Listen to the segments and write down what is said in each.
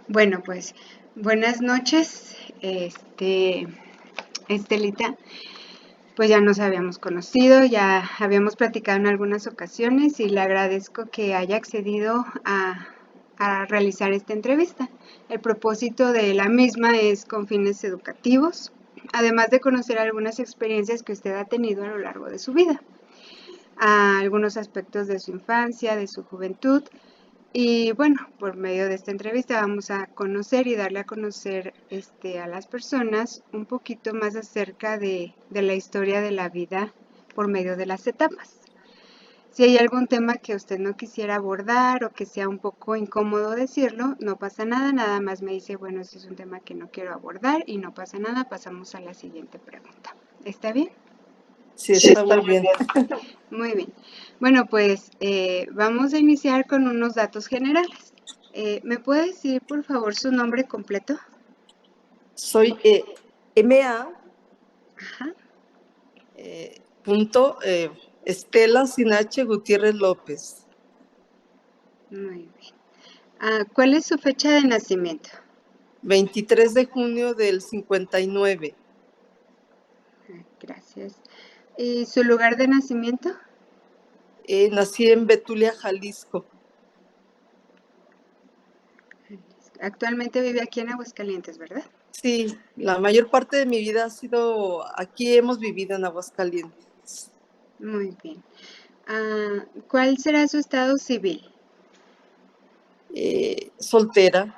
Bueno, pues buenas noches, Estelita. Pues ya nos habíamos conocido, ya habíamos platicado en algunas ocasiones y le agradezco que haya accedido a realizar esta entrevista. El propósito de la misma es con fines educativos, además de conocer algunas experiencias que usted ha tenido a lo largo de su vida, a algunos aspectos de su infancia, de su juventud. Y bueno, por medio de esta entrevista vamos a conocer y darle a conocer a las personas un poquito más acerca de la historia de la vida por medio de las etapas. Si hay algún tema que usted no quisiera abordar o que sea un poco incómodo decirlo, no pasa nada, nada más me dice, bueno, este es un tema que no quiero abordar y no pasa nada, pasamos a la siguiente pregunta. ¿Está bien? Sí, está muy bien. Muy bien. Bueno, pues vamos a iniciar con unos datos generales. ¿Me puede decir, por favor, su nombre completo? Soy MA. Ajá. Punto Estela sin H Gutiérrez López. Muy bien. ¿Cuál es su fecha de nacimiento? 23 de junio del 59. Gracias. ¿Y su lugar de nacimiento? Nací en Betulia, Jalisco. Actualmente vive aquí en Aguascalientes, ¿verdad? Sí, la mayor parte de mi vida ha sido, aquí hemos vivido en Aguascalientes. Muy bien. ¿Cuál será su estado civil? Soltera.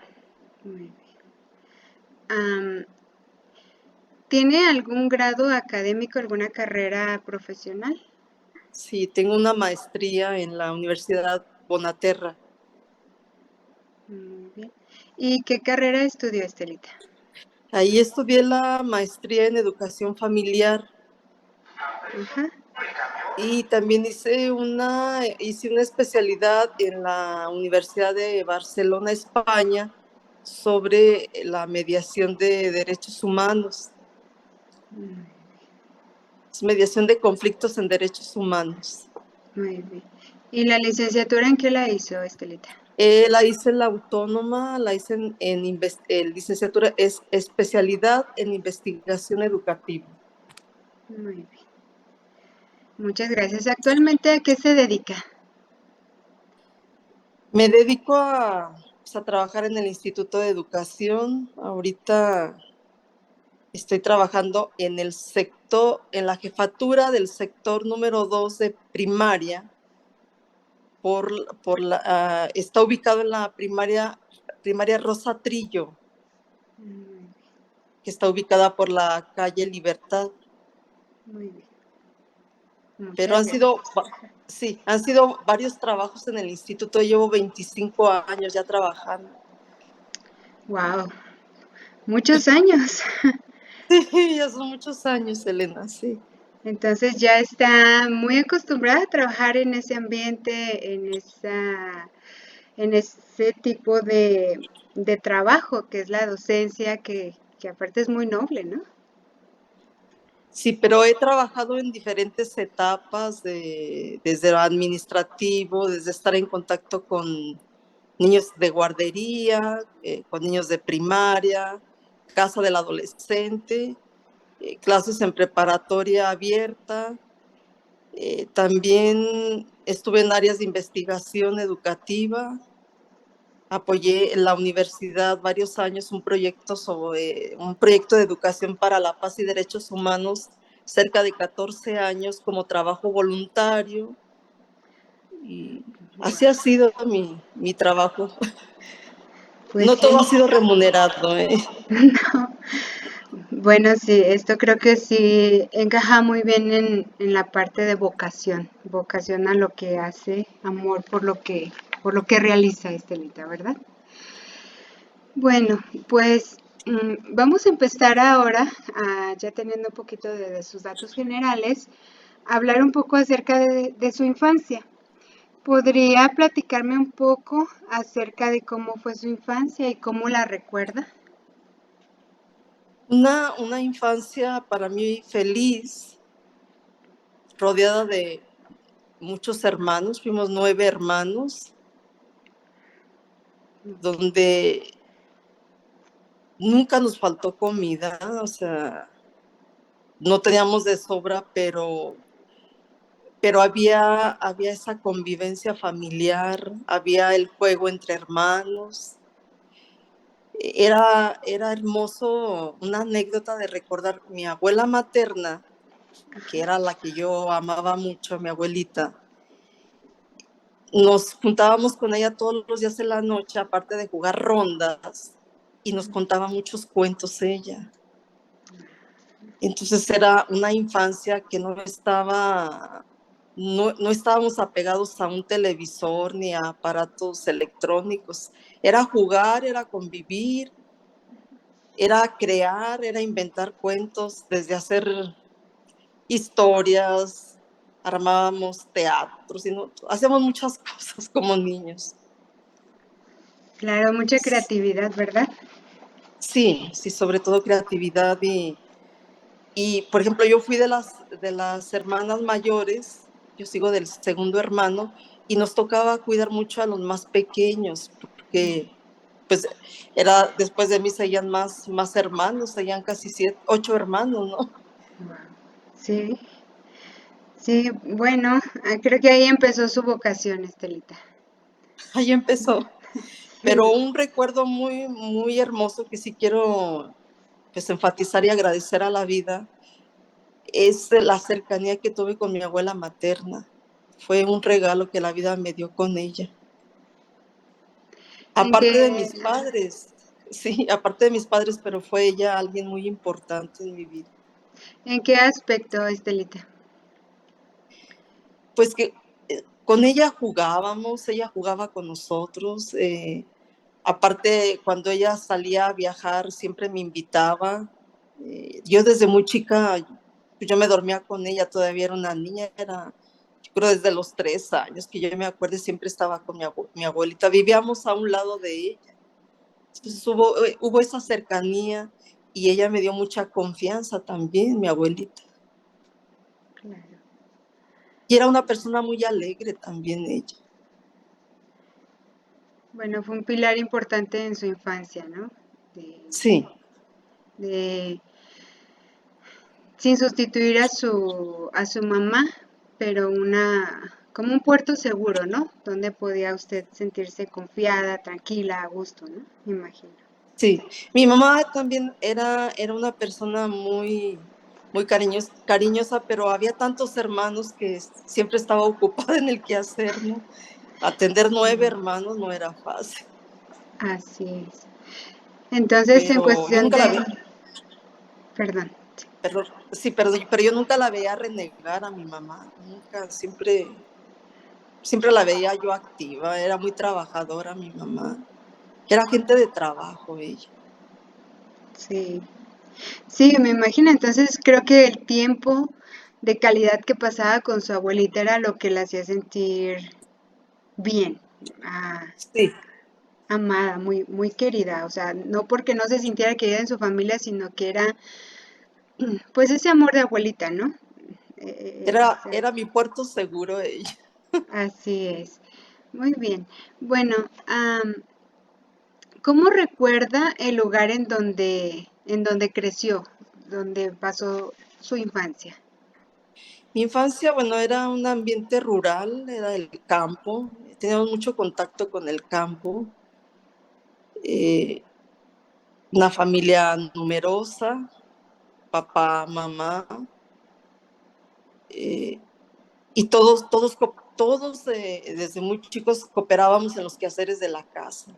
Muy bien. ¿Tiene algún grado académico, alguna carrera profesional? Sí, tengo una maestría en la Universidad Bonaterra. Muy bien. ¿Y qué carrera estudió, Estelita? Ahí estudié la maestría en educación familiar. Ajá. Y también hice una especialidad en la Universidad de Barcelona, España, sobre la mediación de derechos humanos. Es mediación de conflictos en derechos humanos. Muy bien. ¿Y la licenciatura en qué la hizo, Estelita? La hice en la Autónoma, la hice licenciatura, es especialidad en investigación educativa. Muy bien. Muchas gracias. ¿Actualmente a qué se dedica? Me dedico a trabajar en el Instituto de Educación. Ahorita estoy trabajando en el sector, en la jefatura del sector número 2 de primaria. Está ubicado en la primaria Rosa Trillo, que está ubicada por la calle Libertad. Muy bien. Pero Muchas gracias. han sido varios trabajos en el instituto. Llevo 25 años ya trabajando. Wow, muchos años. Sí, ya son muchos años, Elena, sí. Entonces ya está muy acostumbrada a trabajar en ese ambiente, en ese tipo de trabajo que es la docencia, que aparte es muy noble, ¿no? Sí, pero he trabajado en diferentes etapas, desde lo administrativo, desde estar en contacto con niños de guardería, con niños de primaria, casa del adolescente, clases en preparatoria abierta. También estuve en áreas de investigación educativa. Apoyé en la universidad varios años un proyecto de educación para la paz y derechos humanos, cerca de 14 años como trabajo voluntario. Y así ha sido mi trabajo. Pues No sí. todo ha sido remunerado. No. Bueno, sí, esto creo que sí encaja muy bien en la parte de vocación a lo que hace, amor por lo que realiza Estelita, ¿verdad? Bueno, pues vamos a empezar ahora, ya teniendo un poquito de sus datos generales, a hablar un poco acerca de su infancia. ¿Podría platicarme un poco acerca de cómo fue su infancia y cómo la recuerda? Una infancia para mí feliz, rodeada de muchos hermanos. Fuimos 9 hermanos, donde nunca nos faltó comida, o sea, no teníamos de sobra, pero había esa convivencia familiar, había el juego entre hermanos. Era hermoso, una anécdota de recordar mi abuela materna, que era la que yo amaba mucho, mi abuelita. Nos juntábamos con ella todos los días en la noche, aparte de jugar rondas, y nos contaba muchos cuentos ella. Entonces era una infancia que no estábamos apegados a un televisor ni a aparatos electrónicos. Era jugar, era convivir, era crear, era inventar cuentos, desde hacer historias, armábamos teatros, hacíamos muchas cosas como niños. Claro, mucha creatividad, ¿verdad? Sí, sí, sobre todo creatividad y por ejemplo, yo fui de las hermanas mayores, yo sigo del segundo hermano, y nos tocaba cuidar mucho a los más pequeños, porque pues era, después de mí seguían más hermanos, seguían casi 8 hermanos, ¿no? Sí, sí, bueno, creo que ahí empezó su vocación, Estelita. Ahí empezó. Pero Sí, un recuerdo muy hermoso que sí quiero pues enfatizar y agradecer a la vida es la cercanía que tuve con mi abuela materna. Fue un regalo que la vida me dio con ella. ¿en Aparte de qué, mis padres, sí, aparte de mis padres, pero fue ella alguien muy importante en mi vida. en qué aspecto, Estelita? Pues que con ella jugábamos, ella jugaba con nosotros. Aparte, cuando ella salía a viajar, siempre me invitaba. Yo desde muy chica, yo me dormía con ella, todavía era una niña, yo creo desde los 3 años, que yo me acuerdo, siempre estaba con mi abuelita, vivíamos a un lado de ella. Entonces hubo esa cercanía y ella me dio mucha confianza también, mi abuelita. Claro. Y era una persona muy alegre también ella. Bueno, fue un pilar importante en su infancia, ¿no? De, Sí, de sin sustituir a su mamá, pero como un puerto seguro, ¿no? Donde podía usted sentirse confiada, tranquila, a gusto, ¿no? Me imagino. sí. Mi mamá también era una persona muy cariñosa, pero había tantos hermanos que siempre estaba ocupada en el quehacer, ¿no? Atender 9 hermanos no era fácil, Así es. Entonces, en pero yo cuestión nunca la de, veía, perdón, pero yo nunca la veía renegar a mi mamá, nunca, siempre la veía yo activa, era muy trabajadora mi mamá, era gente de trabajo ella. sí, sí, me imagino. Entonces, creo que el tiempo de calidad que pasaba con su abuelita era lo que la hacía sentir bien, Sí, amada, muy, muy querida. O sea, no porque no se sintiera querida en su familia, sino que era, pues, ese amor de abuelita, ¿no? era mi puerto seguro ella. Así es. Muy bien. Bueno, ¿cómo recuerda el lugar en donde creció, donde pasó su infancia? Mi infancia, bueno, era un ambiente rural, era el campo, teníamos mucho contacto con el campo, eh, una familia numerosa, papá, mamá, eh, y todos desde muy chicos cooperábamos en los quehaceres de la casa.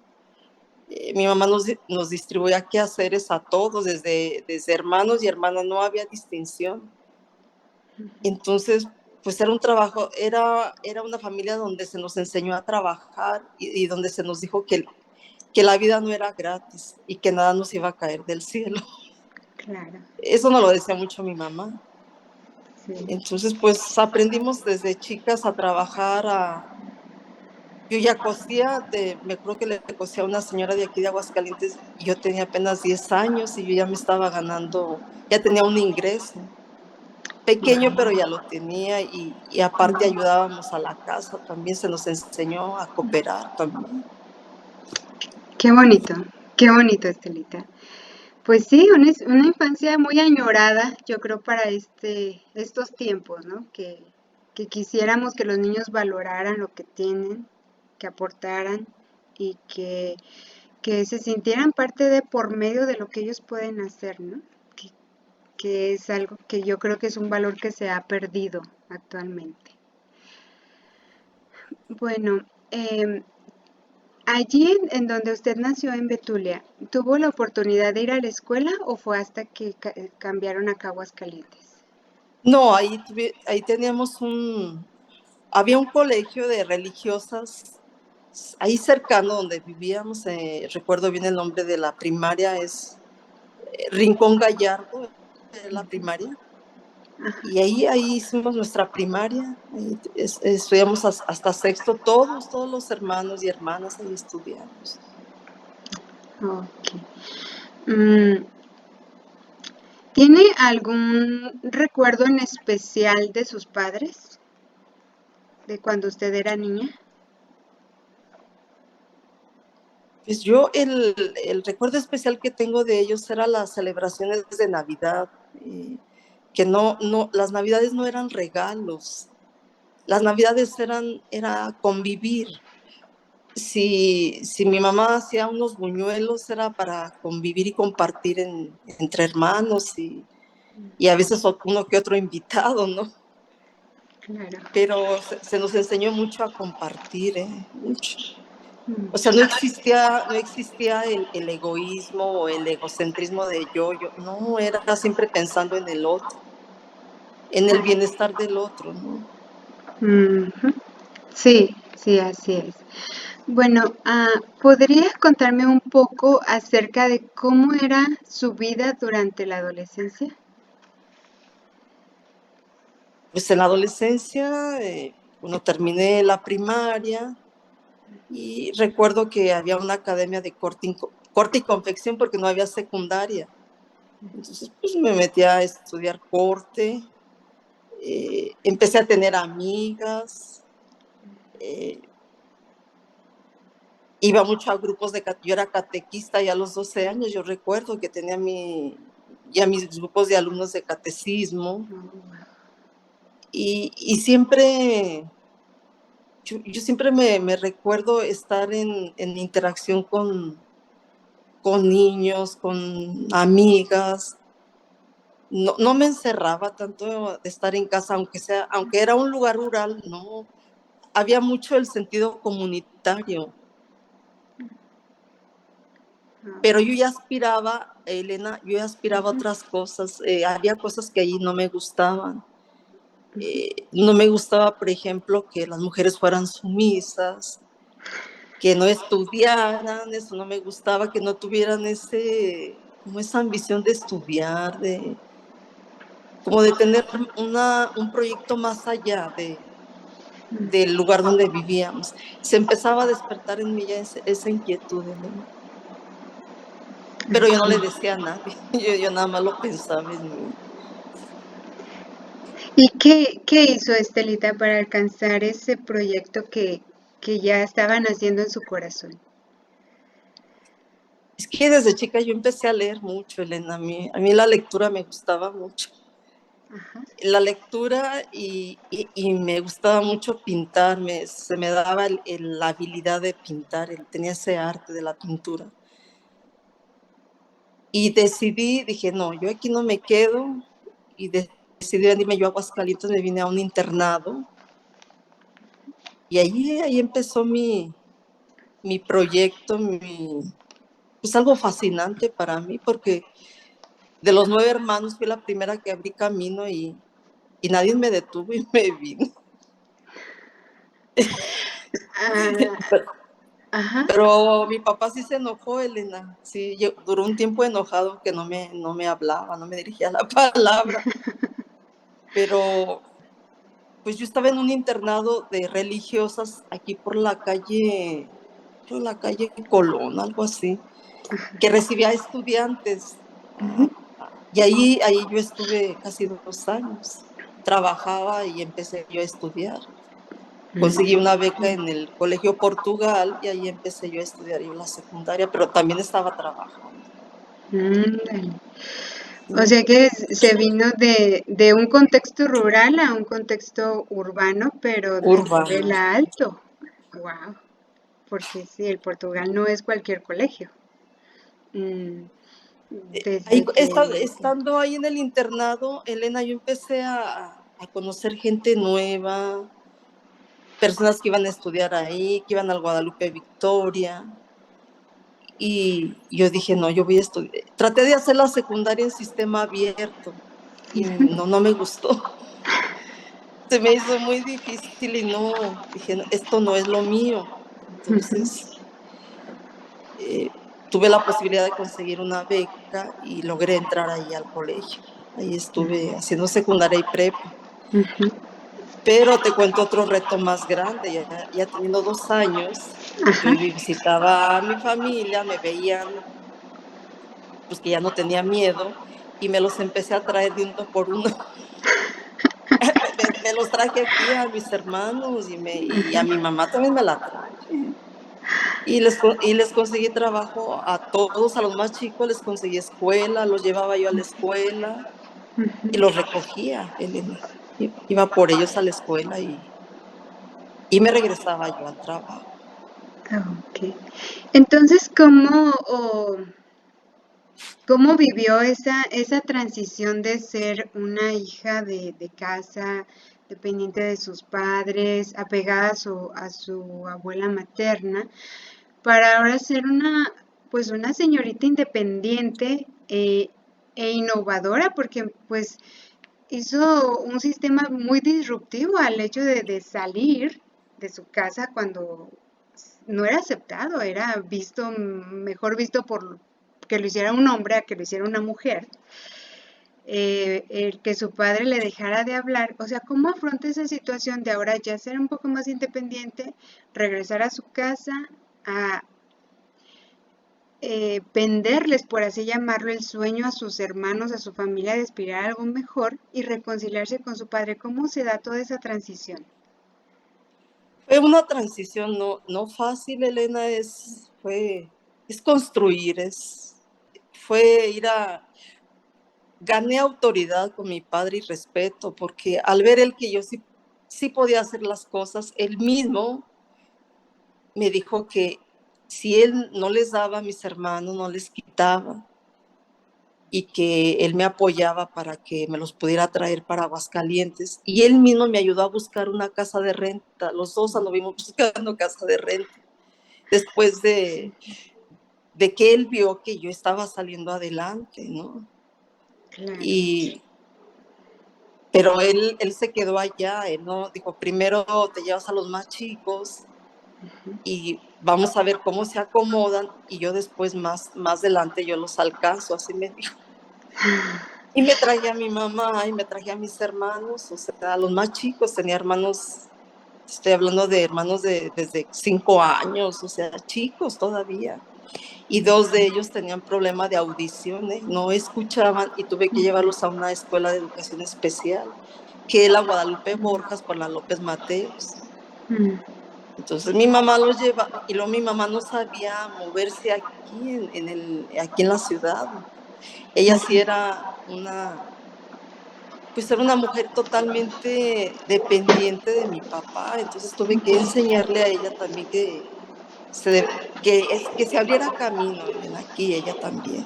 Mi mamá nos distribuía quehaceres a todos, desde hermanos y hermanas, no había distinción. Entonces, pues era un trabajo, era una familia donde se nos enseñó a trabajar y donde se nos dijo que la vida no era gratis y que nada nos iba a caer del cielo. Claro, Eso nos lo decía mucho mi mamá. sí. Entonces, pues aprendimos desde chicas a trabajar, yo ya cosía, me acuerdo que le cosía a una señora de aquí de Aguascalientes y yo tenía apenas 10 años y yo ya me estaba ganando, ya tenía un ingreso. Pequeño, pero ya lo tenía y aparte ayudábamos a la casa, también se nos enseñó a cooperar también. Qué bonito, Estelita. Pues sí, una infancia muy añorada, yo creo, para estos tiempos, ¿no? Que quisiéramos que los niños valoraran lo que tienen, que aportaran y que se sintieran parte de por medio de lo que ellos pueden hacer, ¿no? Que, que es algo que yo creo que es un valor que se ha perdido actualmente. Bueno, allí en donde usted nació, en Betulia, ¿tuvo la oportunidad de ir a la escuela o fue hasta que cambiaron a Aguascalientes? No, ahí teníamos había un colegio de religiosas ahí cercano donde vivíamos, recuerdo bien el nombre de la primaria, es Rincón Gallardo, la primaria, y ahí hicimos nuestra primaria, ahí estudiamos hasta sexto, todos los hermanos y hermanas ahí estudiamos. Ok. Mm, ¿Tiene algún recuerdo en especial de sus padres? ¿De cuando usted era niña? Pues yo el recuerdo especial que tengo de ellos era las celebraciones de Navidad, que las Navidades no eran regalos, las Navidades era convivir. Si mi mamá hacía unos buñuelos era para convivir y compartir entre hermanos y a veces uno que otro invitado, ¿no? Claro. Pero se nos enseñó mucho a compartir, mucho. Mm. O sea, no existía el egoísmo o el egocentrismo de yo, no, era siempre pensando en el otro, en el bienestar del otro, ¿no? Ujú. Sí, sí, así es. Bueno, ¿podría contarme un poco acerca de cómo era su vida durante la adolescencia? Pues en la adolescencia, bueno, terminé la primaria y recuerdo que había una academia de corte y confección porque no había secundaria. Entonces, pues me metí a estudiar corte, empecé a tener amigas, eh, iba mucho a grupos yo era catequista ya a los 12 años, yo recuerdo que tenía ya mis grupos de alumnos de catecismo y siempre, yo siempre me recuerdo estar en interacción con niños, con amigas. No me encerraba tanto de estar en casa, aunque era un lugar rural, no, había mucho el sentido comunitario. Pero yo ya aspiraba, Elena, yo ya aspiraba a otras cosas. Había cosas que allí no me gustaban. No me gustaba, por ejemplo, que las mujeres fueran sumisas, que no estudiaran, eso no me gustaba, que no tuvieran como esa ambición de estudiar, como de tener un proyecto más allá del lugar donde vivíamos. Se empezaba a despertar en mí ya esa inquietud, Elena. Pero yo no le decía a nadie, yo nada más lo pensaba en mí. ¿Y qué hizo Estelita para alcanzar ese proyecto que ya estaban haciendo en su corazón? Es que desde chica yo empecé a leer mucho, Elena. A mí la lectura me gustaba mucho. Ajá. La lectura y me gustaba mucho pintar, se me daba la habilidad de pintar, tenía ese arte de la pintura. Y dije, no, yo aquí no me quedo. Y decidí venirme yo a Aguascalientes, me vine a un internado. Y ahí empezó mi proyecto, pues algo fascinante para mí, porque de los 9 hermanos fui la primera que abrí camino y nadie me detuvo y me vine. Ah, Pero, ajá. pero mi papá sí se enojó, Elena. Sí, duró un tiempo enojado que no me hablaba, no me dirigía la palabra. Pero pues yo estaba en un internado de religiosas aquí por la calle Colón, algo así, que recibía estudiantes. Y ahí yo estuve casi 2 años. Trabajaba y empecé yo a estudiar. Conseguí una beca en el Colegio Portugal y ahí empecé yo a estudiar yo la secundaria, pero también estaba trabajando. Ándale. O ¿sí? sea que se vino de un contexto rural a un contexto urbano, pero de Urbano. nivel alto. Wow, porque sí, el Portugal no es cualquier colegio. Mm, Ahí, desde que... estando ahí en el internado, Elena, yo empecé a conocer gente nueva, personas que iban a estudiar ahí, que iban al Guadalupe Victoria. Y yo dije, no, yo voy a estudiar. Traté de hacer la secundaria en sistema abierto y no me gustó. Se me hizo muy difícil y no, dije, "No, esto no es lo mío". Ujú, Entonces, eh, tuve la posibilidad de conseguir una beca y logré entrar ahí al colegio. Ahí estuve haciendo secundaria y prepa. ujú. Pero te cuento otro reto más grande, ya teniendo 2 años, yo Ajá. visitaba a mi familia, me veían, pues que ya no tenía miedo, y me los empecé a traer de uno por uno. Me los traje aquí a mis hermanos y a mi mamá también me la traje. Y les conseguí trabajo a todos, a los más chicos les conseguí escuela, los llevaba yo a la escuela y los recogía, Elena. Iba por ellos a la escuela y me regresaba yo al trabajo. Ok. Entonces, ¿cómo vivió esa transición de ser una hija de casa, dependiente de sus padres, apegada a su abuela materna, para ahora ser pues una señorita independiente e innovadora? Porque pues hizo un sistema muy disruptivo al hecho de salir de su casa cuando no era aceptado, era visto, mejor visto por que lo hiciera un hombre a que lo hiciera una mujer. El que su padre le dejara de hablar, o sea, ¿cómo afronta esa situación de ahora ya ser un poco más independiente, regresar a su casa, a venderles, por así llamarlo, el sueño a sus hermanos, a su familia de aspirar a algo mejor y reconciliarse con su padre? ¿Cómo se da toda esa transición? Fue una transición no fácil, Elena, es construir, fue ir a, gané autoridad con mi padre y respeto, porque al ver él que yo sí podía hacer las cosas, él mismo me dijo que si él no les daba a mis hermanos, no les quitaba, y que él me apoyaba para que me los pudiera traer para Aguascalientes. Y él mismo me ayudó a buscar una casa de renta. Los dos anduvimos buscando casa de renta. Después de que él vio que yo estaba saliendo adelante, ¿no? Claro. Y, pero él se quedó allá, él no dijo, primero te llevas a los más chicos y vamos a ver cómo se acomodan y yo después más adelante yo los alcanzo, así me dijo. Y me traje a mi mamá y me traje a mis hermanos, o sea, a los más chicos, tenía hermanos, estoy hablando de hermanos desde 5 años, o sea, chicos todavía. Y dos de ellos tenían problema de audición, ¿eh? No escuchaban y tuve que llevarlos a una escuela de educación especial, que es la Guadalupe Borjas por la López Mateos. Mm, Entonces mi mamá los lleva y luego mi mamá no sabía moverse aquí aquí en la ciudad. Ella sí pues era una mujer totalmente dependiente de mi papá, entonces tuve que enseñarle a ella también que se abriera camino, Elena, aquí ella también.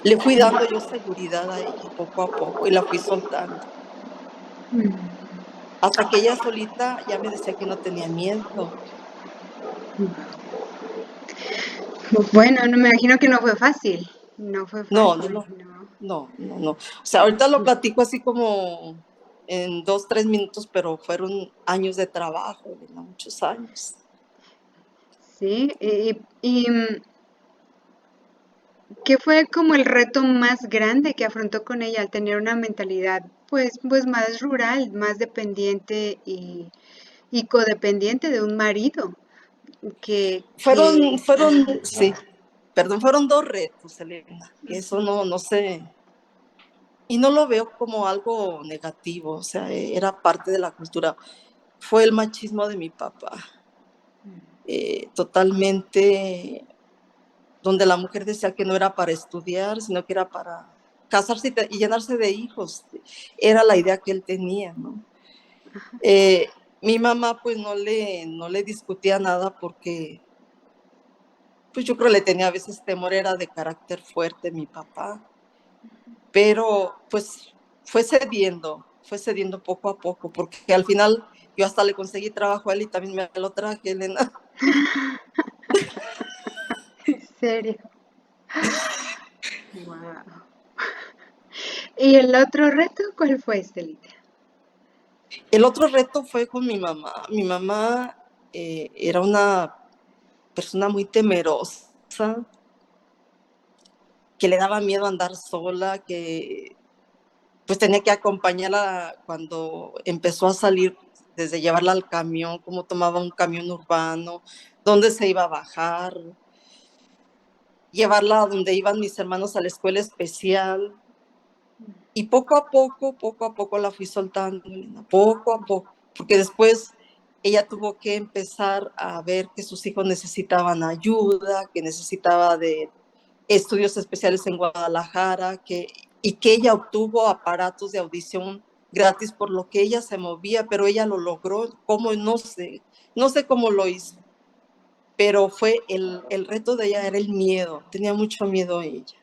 Le fui dando yo seguridad a ella poco a poco y la fui soltando. mm, Hasta que ella solita ya me decía que no tenía miedo. mm. Bueno, no me imagino que no fue fácil. No fue No, no, fácil, no, no. no. O sea, ahorita lo platico así como en 2, 3 minutos, pero fueron años de trabajo, Elena, muchos años. Sí, ¿qué fue como el reto más grande que afrontó con ella al tener una mentalidad pues más rural, más dependiente y codependiente de un marido Sí, perdón, fueron 2 retos, Elena, que eso no sé, y no lo veo como algo negativo, o sea, era parte de la cultura. Fue el machismo de mi papá, totalmente, donde la mujer decía que no era para estudiar, sino que era para casarse y llenarse de hijos. Era la idea que él tenía, ¿no? Mi mamá pues no le discutía nada porque pues yo creo que le tenía a veces temor, era de carácter fuerte mi papá, pero pues fue cediendo poco a poco, porque al final yo hasta le conseguí trabajo a él y también me lo traje, Elena. ¿En serio? Wow. ¿Y el otro reto cuál fue, Estelita? El otro reto fue con mi mamá. Mi mamá era una persona muy temerosa, que le daba miedo andar sola, que pues tenía que acompañarla cuando empezó a salir, desde llevarla al camión, cómo tomaba un camión urbano, dónde se iba a bajar, llevarla a donde iban mis hermanos a la escuela especial. Y poco a poco la fui soltando, poco a poco, porque después ella tuvo que empezar a ver que sus hijos necesitaban ayuda, que necesitaba de estudios especiales en Guadalajara, y que ella obtuvo aparatos de audición gratis por lo que ella se movía, pero ella lo logró, cómo no sé cómo lo hizo, pero fue el reto de ella era el miedo, tenía mucho miedo ella.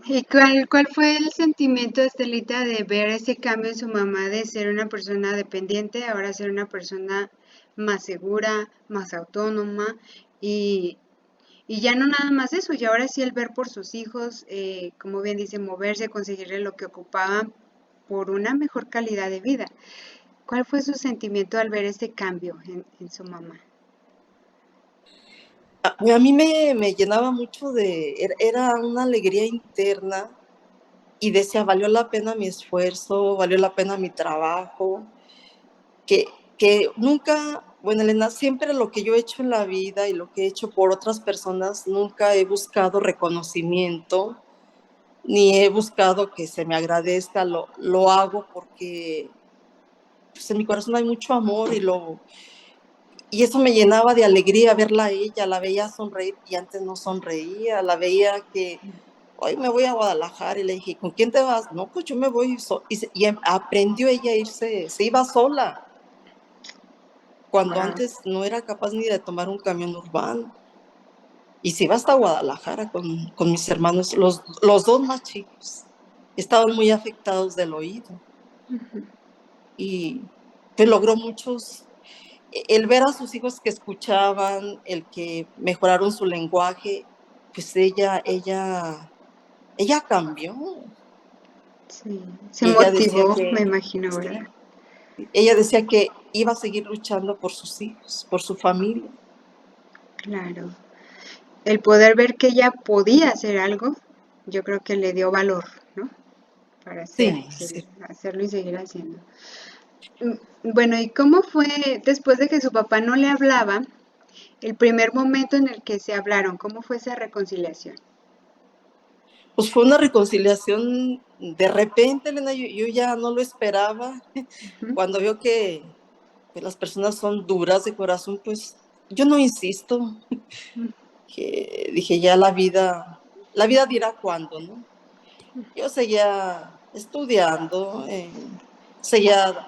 ¿Y cuál fue el sentimiento, Estelita, de ver ese cambio en su mamá de ser una persona dependiente, ahora ser una persona más segura, más autónoma y, y ya no nada más eso, y ahora sí el ver por sus hijos, como bien dice, moverse, conseguirle lo que ocupaban por una mejor calidad de vida? ¿Cuál fue su sentimiento al ver ese cambio en su mamá? A mí me llenaba mucho era una alegría interna y decía, valió la pena mi esfuerzo, valió la pena mi trabajo, que nunca, bueno, Elena, siempre lo que yo he hecho en la vida y lo que he hecho por otras personas, nunca he buscado reconocimiento, ni he buscado que se me agradezca, lo hago porque pues, en mi corazón hay mucho amor y eso me llenaba de alegría verla a ella, la veía sonreír y antes no sonreía, la veía que hoy me voy a Guadalajara y le dije, ¿con quién te vas? No, pues yo me voy y aprendió ella a irse, se iba sola, cuando Wow. antes no era capaz ni de tomar un camión urbano. Y se iba hasta Guadalajara con mis hermanos, los dos más chicos. Estaban muy afectados del oído y pues logró muchos, el ver a sus hijos que escuchaban, el que mejoraron su lenguaje, pues ella cambió. Sí, se Y ella decía motivó, me que, imagino, ¿verdad? sí, ella decía que iba a seguir luchando por sus hijos, por su familia. Claro. El poder ver que ella podía hacer algo, yo creo que le dio valor, ¿no? Para Sí, sí. hacerlo y seguir haciendo. Bueno, ¿y cómo fue después de que su papá no le hablaba, el primer momento en el que se hablaron? ¿Cómo fue esa reconciliación? Pues fue una reconciliación de repente, Elena, yo ya no lo esperaba. Ujú, Cuando veo que las personas son duras de corazón, pues yo no insisto, que dije ya la vida dirá cuándo, ¿no? Yo seguía estudiando, seguía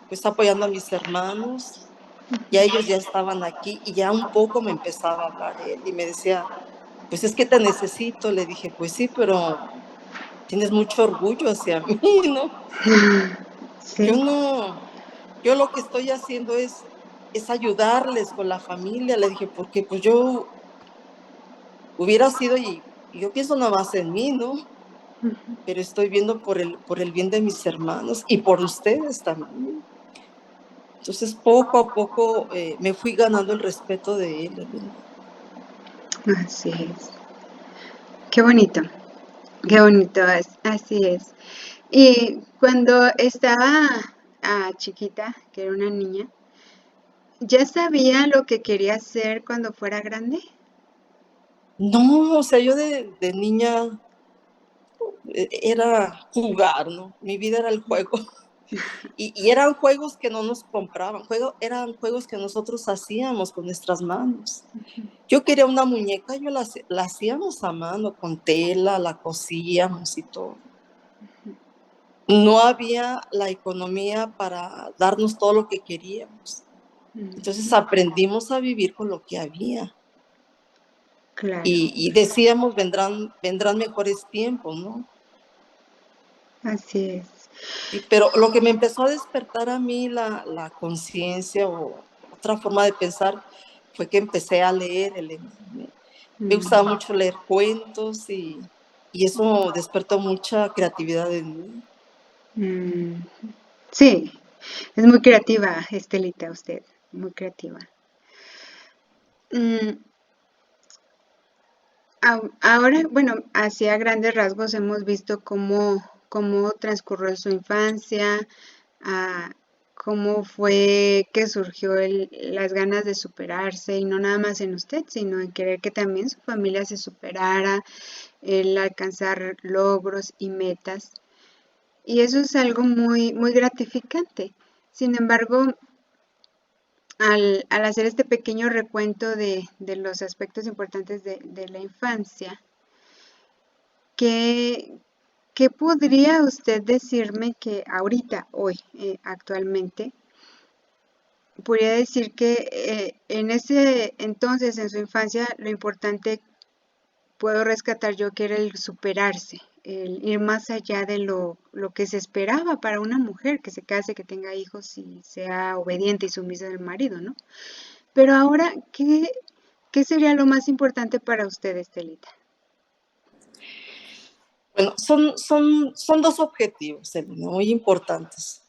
pues apoyando a mis hermanos, ya ellos ya estaban aquí y ya un poco me empezaba a hablar él y me decía, pues es que te necesito, le dije, pues sí, pero tienes mucho orgullo hacia mí, ¿no? Yo sí, no, yo lo que estoy haciendo es ayudarles con la familia, le dije, porque pues yo hubiera sido y yo pienso nada más en mí, ¿no? Pero estoy viendo por el bien de mis hermanos y por ustedes también. Entonces, poco a poco me fui ganando el respeto de él, Elena. así es. Qué bonito, qué bonito, así es. Y cuando estaba chiquita, que era una niña, ¿ya sabía lo que quería hacer cuando fuera grande? No, o sea, yo de niña era jugar, ¿no? Mi vida era el juego. Y eran juegos que no nos compraban, eran juegos que nosotros hacíamos con nuestras manos. Yo quería una muñeca, la hacíamos a mano, con tela, la cosíamos y todo. No había la economía para darnos todo lo que queríamos. Entonces aprendimos a vivir con lo que había. Claro, Y decíamos, vendrán mejores tiempos, ¿no? así es. Sí, pero lo que me empezó a despertar a mí la conciencia o otra forma de pensar fue que empecé a leer, Elena. Me gustaba Mm, mucho leer cuentos y eso despertó mucha creatividad en mí. mm, sí, es muy creativa, Estelita, usted, muy creativa. Mm, ahora, bueno, hacia grandes rasgos hemos visto cómo transcurrió su infancia, ah, cómo fue que surgió las ganas de superarse, y no nada más en usted, sino en querer que también su familia se superara, el alcanzar logros y metas. Y eso es algo muy, muy gratificante. Sin embargo, al hacer este pequeño recuento de los aspectos importantes de la infancia, ¿qué, qué podría usted decirme que ahorita, hoy, actualmente, podría decir que en ese entonces, en su infancia, lo importante puedo rescatar yo que era el superarse, el ir más allá de lo que se esperaba para una mujer, que se case, que tenga hijos y sea obediente y sumisa del marido, ¿no? Pero ahora, ¿qué sería lo más importante para usted, Estelita? Bueno, son dos objetivos, Elena, muy importantes.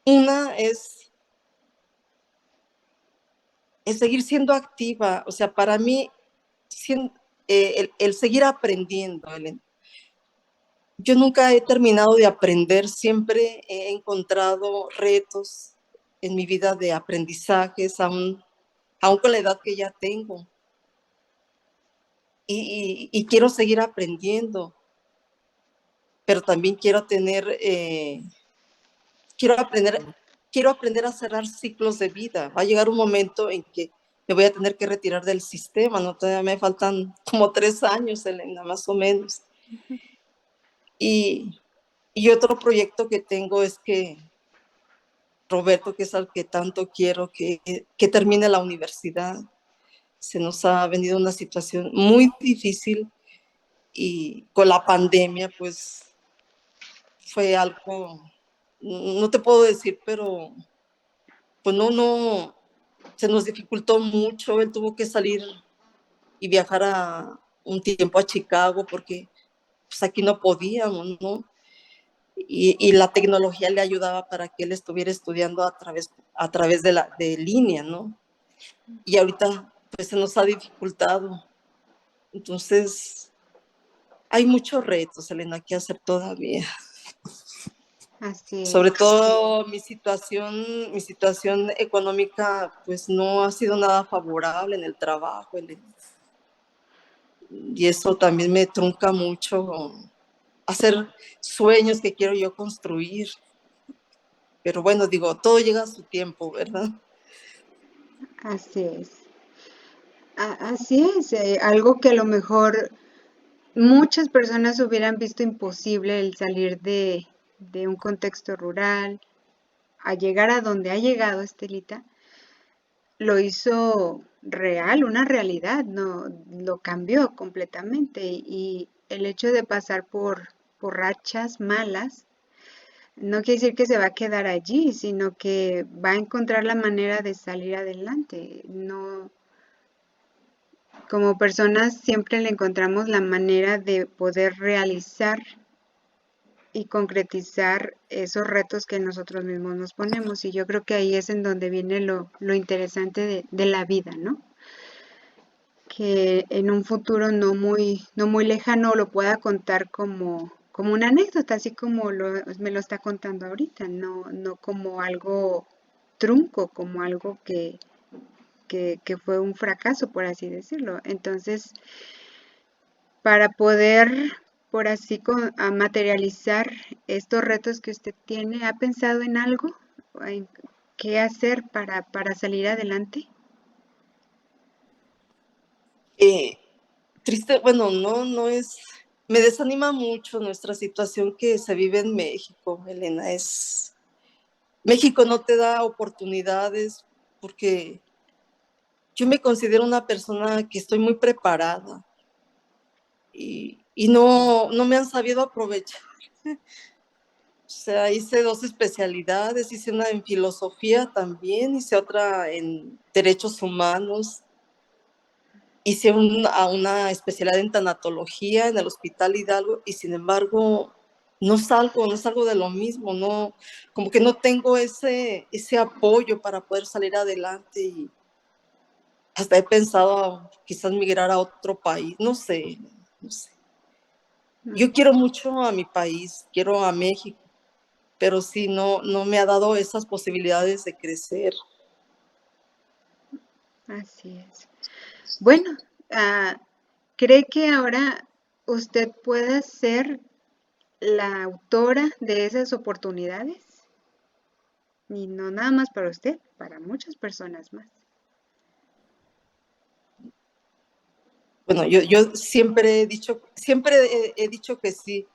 Una es seguir siendo activa, o sea, para mí, el seguir aprendiendo, Elena. Yo nunca he terminado de aprender, siempre he encontrado retos en mi vida de aprendizajes, aún con la edad que ya tengo. Y quiero seguir aprendiendo, pero también quiero aprender, quiero aprender a cerrar ciclos de vida. Va a llegar un momento en que me voy a tener que retirar del sistema, ¿no? Todavía me faltan como 3 años, Elena, más o menos. Y, y otro proyecto que tengo es que Roberto, que es al que tanto quiero, que termine la universidad. Se nos ha venido una situación muy difícil y con la pandemia, pues fue algo, no te puedo decir, pero pues no, se nos dificultó mucho. Él tuvo que salir y viajar un tiempo a Chicago porque pues aquí no podíamos, ¿no? Y la tecnología le ayudaba para que él estuviera estudiando a través de línea, ¿no? Y ahorita pues se nos ha dificultado. Entonces, hay muchos retos, Elena, que hacer todavía. Así Sobre es. todo mi situación económica, pues no ha sido nada favorable en el trabajo, Elena. Y eso también me trunca mucho hacer sueños que quiero yo construir. Pero bueno, digo, todo llega a su tiempo, ¿verdad? Así es. Así es. Algo que a lo mejor muchas personas hubieran visto imposible, el salir de un contexto rural, a llegar a donde ha llegado Estelita, lo hizo real, una realidad, no, lo cambió completamente. Y el hecho de pasar por rachas malas no quiere decir que se va a quedar allí, sino que va a encontrar la manera de salir adelante. No, como personas siempre le encontramos la manera de poder realizar y concretizar esos retos que nosotros mismos nos ponemos. Y yo creo que ahí es en donde viene lo interesante de la vida, ¿no? Que en un futuro no muy lejano lo pueda contar como una anécdota, así como me lo está contando ahorita, no como algo trunco, como algo que fue un fracaso, por así decirlo. Entonces, para poder por así a materializar estos retos que usted tiene? ¿Ha pensado en algo? ¿En qué hacer para salir adelante? Eh, Triste, bueno, no es, me desanima mucho nuestra situación que se vive en México, Elena. México no te da oportunidades porque yo me considero una persona que estoy muy preparada y no me han sabido aprovechar. O sea, hice 2 especialidades, hice una en filosofía también, hice otra en derechos humanos, hice una especialidad en tanatología en el Hospital Hidalgo y sin embargo no salgo de lo mismo, no, como que no tengo ese apoyo para poder salir adelante y hasta he pensado quizás migrar a otro país, no sé, no sé. Yo quiero mucho a mi país, quiero a México, pero sí, no me ha dado esas posibilidades de crecer. Así es. Bueno, ¿cree que ahora usted pueda ser la autora de esas oportunidades? Y no nada más para usted, para muchas personas más. Bueno, yo siempre he dicho que sí,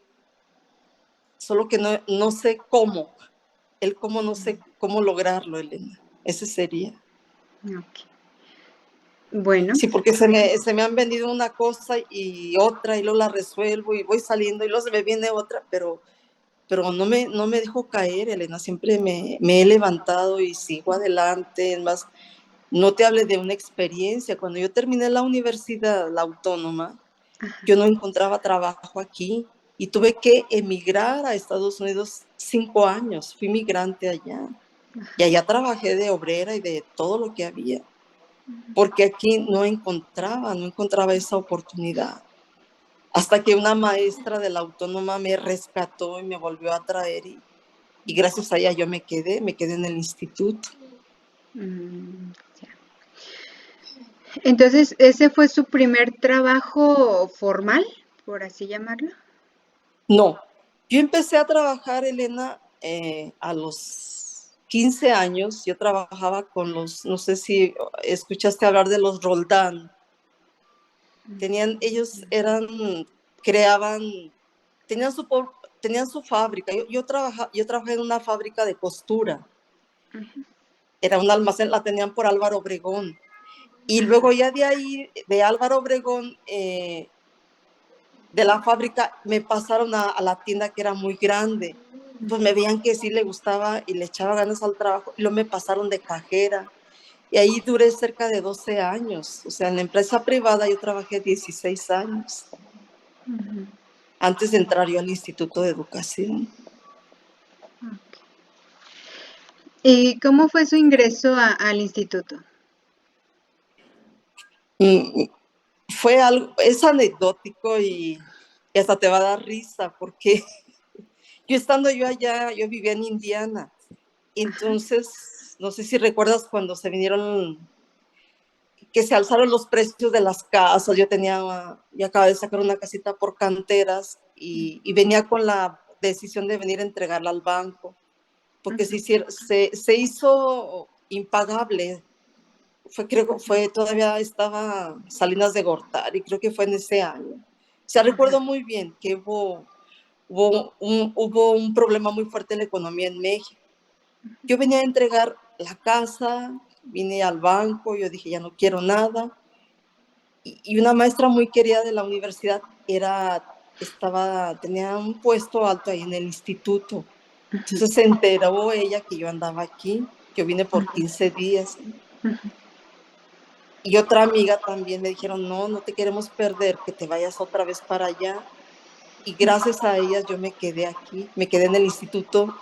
solo que no sé cómo, el cómo no sé cómo lograrlo, Elena. Ese sería. Ok. Bueno, Sí, porque se me han vendido una cosa y otra, y luego la resuelvo y voy saliendo y luego se me viene otra, pero no me dejo caer, Elena. Siempre me he levantado y sigo adelante. Es más, no te hable de una experiencia. Cuando yo terminé la universidad, la autónoma, yo no encontraba trabajo aquí y tuve que emigrar a Estados Unidos 5 años. Fui migrante allá y allá trabajé de obrera y de todo lo que había, porque aquí no encontraba esa oportunidad. Hasta que una maestra de la autónoma me rescató y me volvió a traer y gracias a ella yo me quedé en el instituto. Ya. Entonces, ¿ese fue su primer trabajo formal, por así llamarlo? No, yo empecé a trabajar, Elena, a los 15 años. Yo trabajaba con no sé si escuchaste hablar de los Roldán. Ellos creaban, tenían su, tenían su fábrica. Yo trabajé en una fábrica de costura. Era un almacén, la tenían por Álvaro Obregón. Y luego ya de ahí, de Álvaro Obregón, de la fábrica, me pasaron a la tienda que era muy grande. Pues me veían que sí le gustaba y le echaba ganas al trabajo. Y luego me pasaron de cajera. Y ahí duré cerca de 12 años. O sea, en la empresa privada yo trabajé 16 años antes de entrar yo al Instituto de Educación. ¿Y cómo fue su ingreso al instituto? Y fue algo, es anecdótico y hasta te va a dar risa porque yo allá, yo vivía en Indiana. Entonces, no sé si recuerdas cuando se vinieron, que se alzaron los precios de las casas. Yo acababa de sacar una casita por canteras y venía con la decisión de venir a entregarla al banco, porque se hizo impagable. Creo que todavía estaba Salinas de Gortari, creo que fue en ese año. O sea, recuerdo muy bien que hubo un problema muy fuerte en la economía en México. Yo venía a entregar la casa, vine al banco, yo dije, ya no quiero nada. Y una maestra muy querida de la universidad tenía un puesto alto ahí en el instituto. Entonces se enteró ella que yo andaba aquí. Yo vine por 15 días. Y otra amiga también me dijeron, no te queremos perder, que te vayas otra vez para allá. Y gracias a ellas yo me quedé aquí, me quedé en el instituto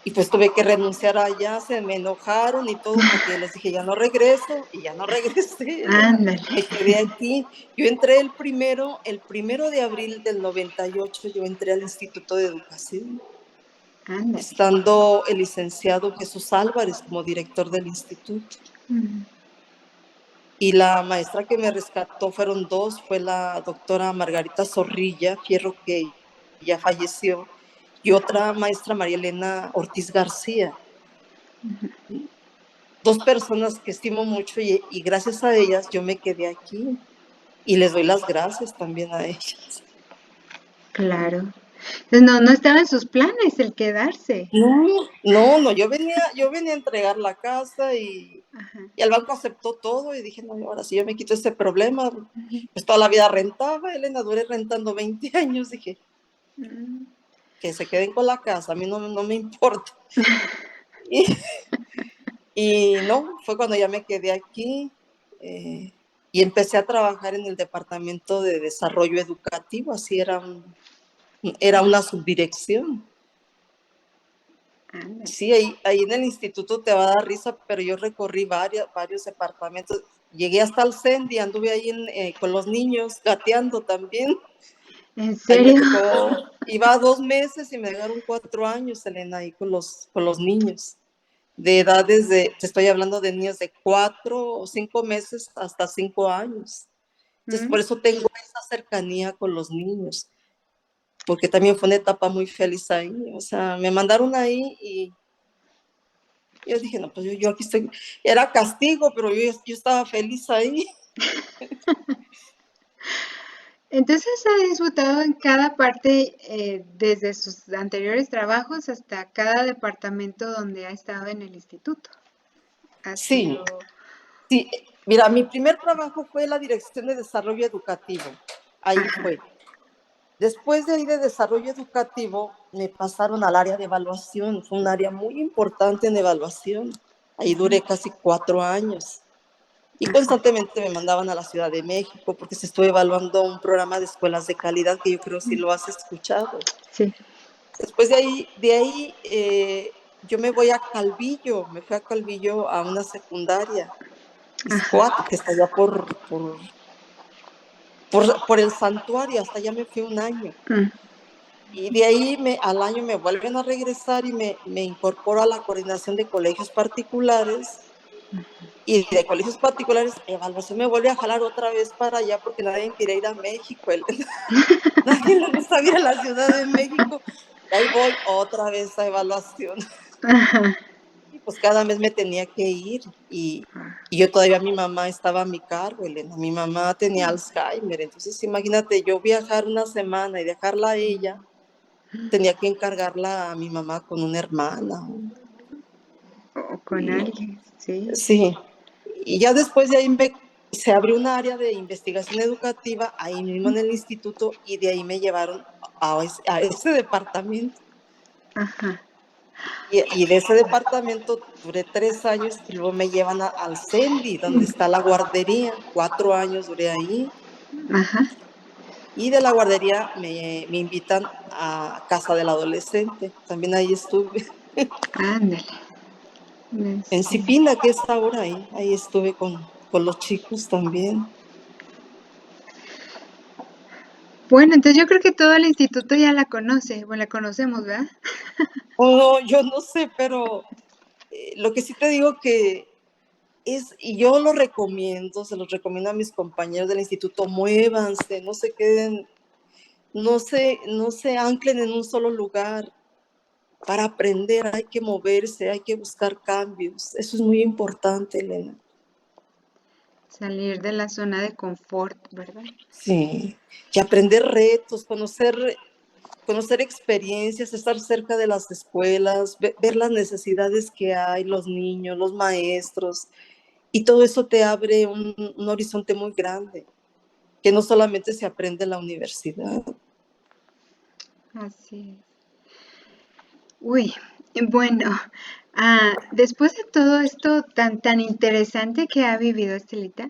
y pues tuve que renunciar allá. Se me enojaron y todo porque les dije, ya no regreso, y ya no regresé, Elena. Ándale, Me quedé aquí. Yo entré el primero de abril del 98, yo entré al Instituto de Educación, ándale. estando el licenciado Jesús Álvarez como director del instituto. Y la maestra que me rescató fueron dos, fue la doctora Margarita Zorrilla Fierro, que ya falleció, y otra maestra, María Elena Ortiz García. Dos personas que estimo mucho y gracias a ellas yo me quedé aquí y les doy las gracias también a ellas. Claro. Entonces no estaba en sus planes el quedarse. No, yo venía a entregar la casa Ajá. y el banco aceptó todo y dije, no, ahora sí yo me quito este problema, pues toda la vida rentaba, Elena, duré rentando 20 años, dije, Mm. que se queden con la casa, a mí no me importa. Y, y no, fue cuando ya me quedé aquí y empecé a trabajar en el departamento de desarrollo educativo, así era una subdirección. Ándale. Sí, ahí en el instituto te va a dar risa, pero yo recorrí varios departamentos. Llegué hasta el CENDI, anduve ahí con los niños, gateando también. ¿En Ahí me serio? tocó, iba 2 meses y me dejaron 4 años, Elena, ahí con los niños. De edades te estoy hablando de niños de 4 o 5 meses hasta 5 años. Entonces, Mm. por eso tengo esa cercanía con los niños, porque también fue una etapa muy feliz ahí. O sea, me mandaron ahí y yo dije, no, pues yo aquí estoy. Era castigo, pero yo estaba feliz ahí. Entonces ha disfrutado en cada parte, desde sus anteriores trabajos hasta cada departamento donde ha estado en el instituto. Ha Sí, sido... sí. Mira, mi primer trabajo fue la Dirección de Desarrollo Educativo. Ahí Ajá, fue. Después de ahí de desarrollo educativo, me pasaron al área de evaluación. Fue un área muy importante en evaluación. Ahí duré casi 4 años. Y ajá, constantemente me mandaban a la Ciudad de México porque se estuvo evaluando un programa de escuelas de calidad que yo creo si lo has escuchado. sí. Después de ahí yo me voy a Calvillo, me fui a Calvillo a una secundaria, Ajá. Izcoat, que está allá por el santuario, hasta allá me fui un año. Mm. Y de ahí al año me vuelven a regresar y me incorporo a la coordinación de colegios particulares. Y de colegios particulares, evaluación me vuelve a jalar otra vez para allá porque nadie quiere ir a México. Nadie le gusta ir a la Ciudad de México. Y ahí voy otra vez a evaluación. Ajá. Y pues cada mes me tenía que ir. Y yo todavía mi mamá estaba a mi cargo, Elena. Mi mamá tenía Alzheimer. Entonces imagínate yo viajar una semana y dejarla a ella. Tenía que encargarla a mi mamá con una hermana. O con Y, alguien, sí. sí, y ya después de ahí se abrió un área de investigación educativa ahí mismo en el instituto y de ahí me llevaron a ese departamento. Ajá, Y de ese departamento duré 3 años y luego me llevan al CENDI, donde está la guardería. 4 años duré ahí. ajá. Y de la guardería me invitan a Casa del Adolescente. También ahí estuve. Ándale. En Sí. Cipina, que es ahora ahí estuve con los chicos también. Bueno, entonces yo creo que todo el instituto ya la conoce, bueno, la conocemos, ¿verdad? Oh, yo no sé, pero lo que sí te digo que y yo lo recomiendo, se los recomiendo a mis compañeros del instituto, muévanse, no se queden, no se anclen en un solo lugar. Para aprender hay que moverse, hay que buscar cambios. Eso es muy importante, Elena. Salir de la zona de confort, ¿verdad? Sí, y aprender retos, conocer experiencias, estar cerca de las escuelas, ver las necesidades que hay, los niños, los maestros, y todo eso te abre un horizonte muy grande, que no solamente se aprende en la universidad. Así es. Uy, bueno, después de todo esto tan interesante que ha vivido Estelita,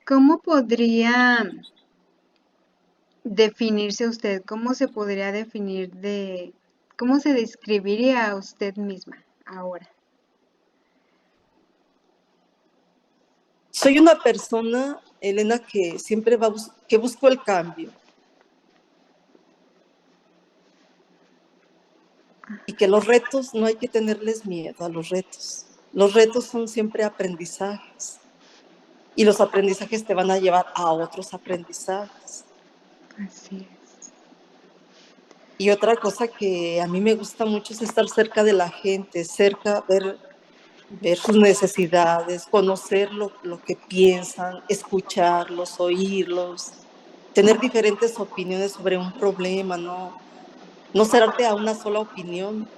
¿cómo podría definirse usted? ¿Cómo se podría definir cómo se describiría a usted misma ahora? Soy una persona, Elena, que siempre que busco el cambio y que los retos no hay que tenerles miedo a los retos. Los retos son siempre aprendizajes. y los aprendizajes te van a llevar a otros aprendizajes. Así es. Y otra cosa que a mí me gusta mucho es estar cerca de la gente, cerca, ver sus necesidades, conocer lo que piensan, escucharlos, oírlos, tener diferentes opiniones sobre un problema, no cerrarte a una sola opinión.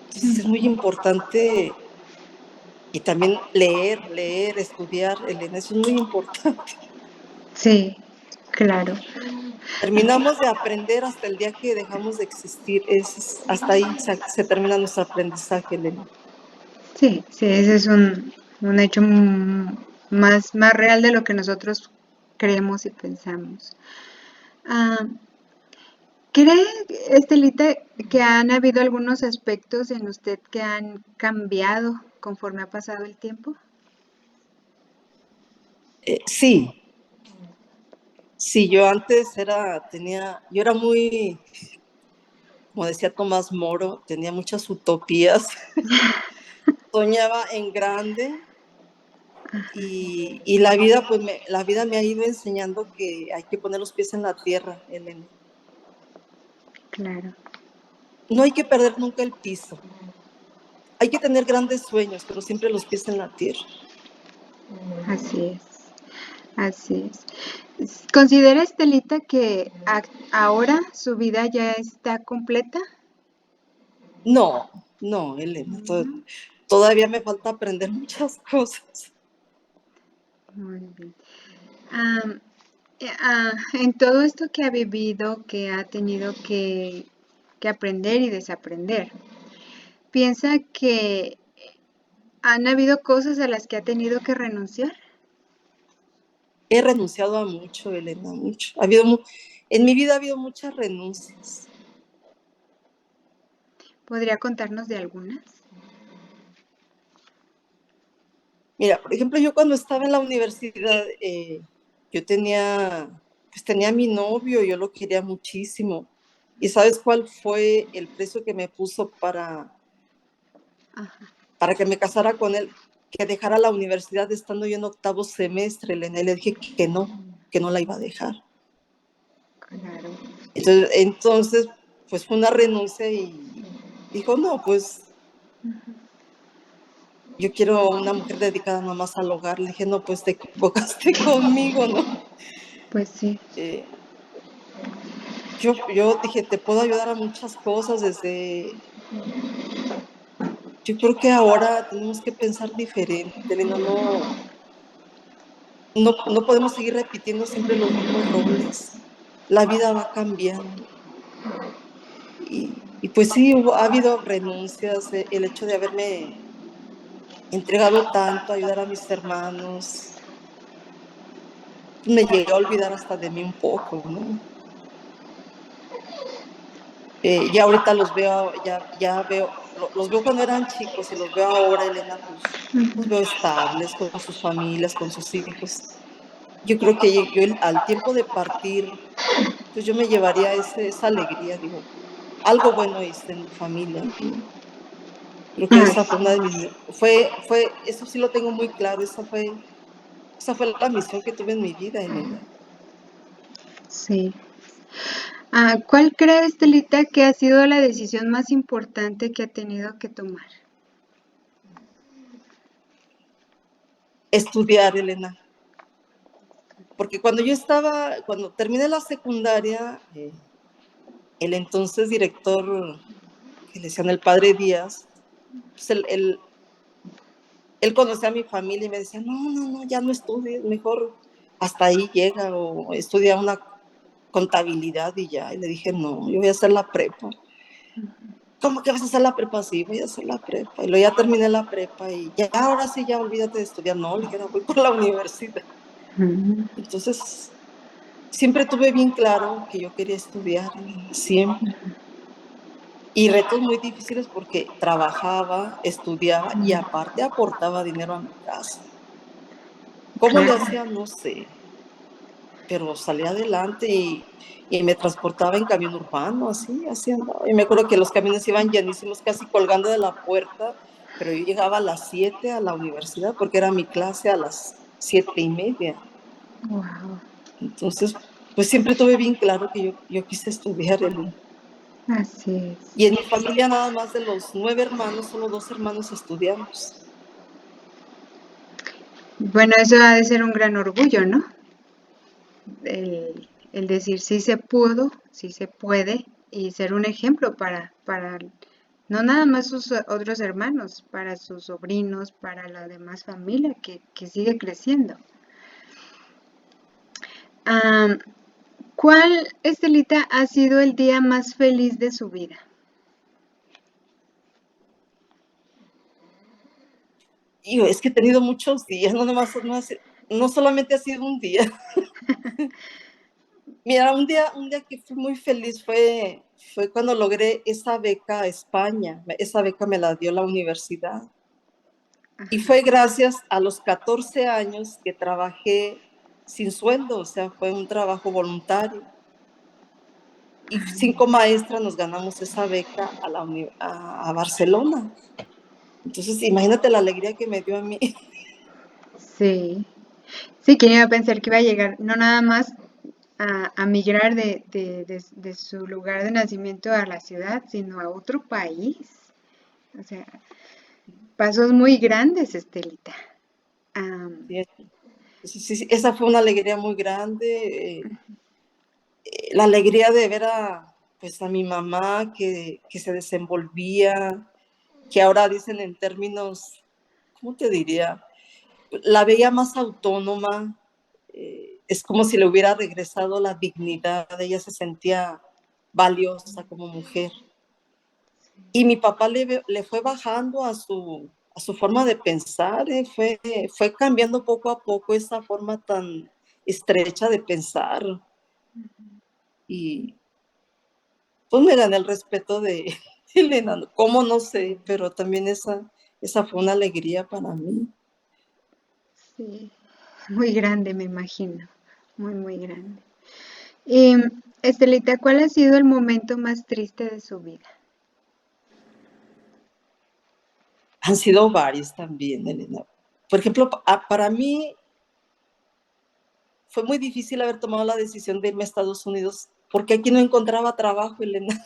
Entonces es muy importante, y también leer, estudiar, Elena, eso es muy importante. Sí, claro. Terminamos de aprender hasta el día que dejamos de existir. Hasta ahí se termina nuestro aprendizaje, Elena. Sí, sí, ese es un hecho más real de lo que nosotros creemos y pensamos. Ah, ¿cree, Estelita, que han habido algunos aspectos en usted que han cambiado conforme ha pasado el tiempo? Sí, sí, yo antes yo era muy, como decía Tomás Moro, tenía muchas utopías, soñaba en grande y la vida, pues la vida me ha ido enseñando que hay que poner los pies en la tierra, Elena. Claro, No hay que perder nunca el piso. Hay que tener grandes sueños, pero siempre los pies en la tierra. así es, así es. ¿Considera, Estelita, que ahora su vida ya está completa? No, Elena, todavía me falta aprender muchas cosas. Muy bien. Am, en todo esto que ha vivido, que ha tenido que aprender y desaprender, ¿piensa que han habido cosas a las que ha tenido que renunciar? He renunciado a mucho, Elena, mucho. En mi vida ha habido muchas renuncias. ¿Podría contarnos de algunas? Mira, por ejemplo, yo cuando estaba en la universidad, yo tenía a mi novio, yo lo quería muchísimo. ¿Y sabes cuál fue el precio que me puso Ajá, para que me casara con él? Que dejara la universidad estando yo en octavo semestre, Elena. Y le dije que no la iba a dejar. claro. Entonces, pues fue una renuncia y dijo, no, pues yo quiero una mujer dedicada nada más al hogar. Le dije, no, pues te equivocaste conmigo, ¿no? Pues sí. Eh, yo dije, te puedo ayudar a muchas cosas yo creo que ahora tenemos que pensar diferente, Elena, no podemos seguir repitiendo siempre los mismos roles. La vida va cambiando. Y pues sí, ha habido renuncias, el hecho de haberme entregado tanto, ayudar a mis hermanos, me llegué a olvidar hasta de mí un poco, ¿no? Ya ahorita los veo cuando eran chicos y los veo ahora, Elena, pues los veo estables con sus familias, con sus hijos. Yo creo que al tiempo de partir, pues yo me llevaría esa alegría, digo, algo bueno hice en mi familia, ¿no? Creo que esa fue una de mis, eso sí lo tengo muy claro, esa fue la misión que tuve en mi vida, Elena. Sí. ¿Cuál cree, Estelita, que ha sido la decisión más importante que ha tenido que tomar? Estudiar, Elena. Porque cuando terminé la secundaria, el entonces director, que le decían el padre Díaz, pues él conocía a mi familia y me decía, no, ya no estudies, mejor hasta ahí llega o estudia una contabilidad y ya. Y le dije, no, yo voy a hacer la prepa. ¿Cómo que vas a hacer la prepa? Sí, voy a hacer la prepa. Y luego ya terminé la prepa y ya, ahora sí, ya olvídate de estudiar. No, le dije, no, voy por la universidad. Entonces, siempre tuve bien claro que yo quería estudiar, siempre. Y retos muy difíciles porque trabajaba, estudiaba y aparte aportaba dinero a mi casa. ¿Cómo le Claro. hacía? No sé, pero salí adelante y me transportaba en camión urbano, así andaba. Y me acuerdo que los camiones iban llenísimos, casi colgando de la puerta, pero yo llegaba a las 7 a la universidad porque era mi clase a las 7:30. Wow. Entonces, pues siempre tuve bien claro que yo quise estudiar, Elena. Así es. Y en mi familia nada más de los 9 hermanos, solo 2 hermanos estudiamos. Bueno, eso ha de ser un gran orgullo, ¿no? El decir sí se pudo, sí se puede y ser un ejemplo para no nada más sus otros hermanos, para sus sobrinos, para la demás familia que sigue creciendo. Am, ¿Cuál, Estelita, ha sido el día más feliz de su vida? Y es que he tenido muchos días, no solamente ha sido un día. Mira, un día que fui muy feliz fue cuando logré esa beca a España. Esa beca me la dio la universidad. Y fue gracias a los 14 años que trabajé sin sueldo, o sea, fue un trabajo voluntario. Y 5 maestras nos ganamos esa beca a Barcelona. Entonces, imagínate la alegría que me dio a mí. Sí, sí, ¿quién iba a pensar que iba a llegar no nada más a migrar de su lugar de nacimiento a la ciudad, sino a otro país? O sea, pasos muy grandes, Estelita. Am, Sí, sí, sí, esa fue una alegría muy grande. La alegría de ver pues, a mi mamá que se desenvolvía, que ahora dicen en términos, ¿cómo te diría? La veía más autónoma, es como si le hubiera regresado la dignidad, ella se sentía valiosa como mujer. Y mi papá le fue bajando a su forma de pensar, fue cambiando poco a poco esa forma tan estrecha de pensar. Y pues me gané el respeto de Elena, cómo no sé, pero también esa fue una alegría para mí. sí, muy grande, me imagino. Muy, muy grande. Y, Estelita, ¿cuál ha sido el momento más triste de su vida? Han sido varios también, Elena. Por ejemplo, para mí fue muy difícil haber tomado la decisión de irme a Estados Unidos porque aquí no encontraba trabajo, Elena.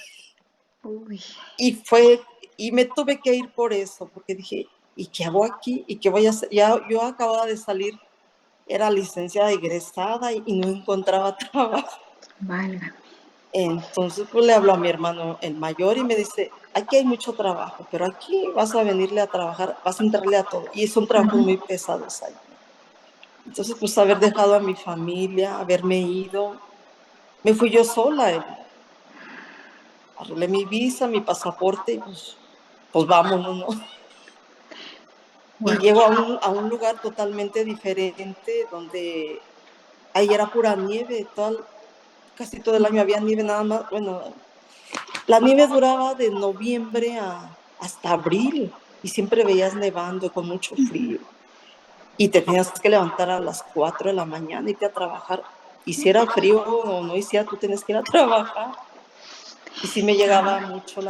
Uy, Y fue, y me tuve que ir por eso, porque dije, ¿y qué hago aquí? ¿Y qué voy a hacer? Ya yo acababa de salir, era licenciada egresada y no encontraba trabajo. válgame. Entonces, pues le hablo a mi hermano, el mayor, y me dice, aquí hay mucho trabajo, pero aquí vas a venirle a trabajar, vas a entrarle a todo. Y son trabajos muy pesados ahí. Entonces, pues haber dejado a mi familia, haberme ido, me fui yo sola, arreglé mi visa, mi pasaporte, y pues vámonos, ¿no? Y Wow. llego a un lugar totalmente diferente, donde ahí era pura nieve, casi todo el año había nieve nada más. Bueno, la nieve duraba de noviembre hasta abril y siempre veías nevando con mucho frío. Y te tenías que levantar a las 4 de la mañana y irte a trabajar. Hiciera frío o no hiciera, tú tienes que ir a trabajar. Y sí me llegaba mucho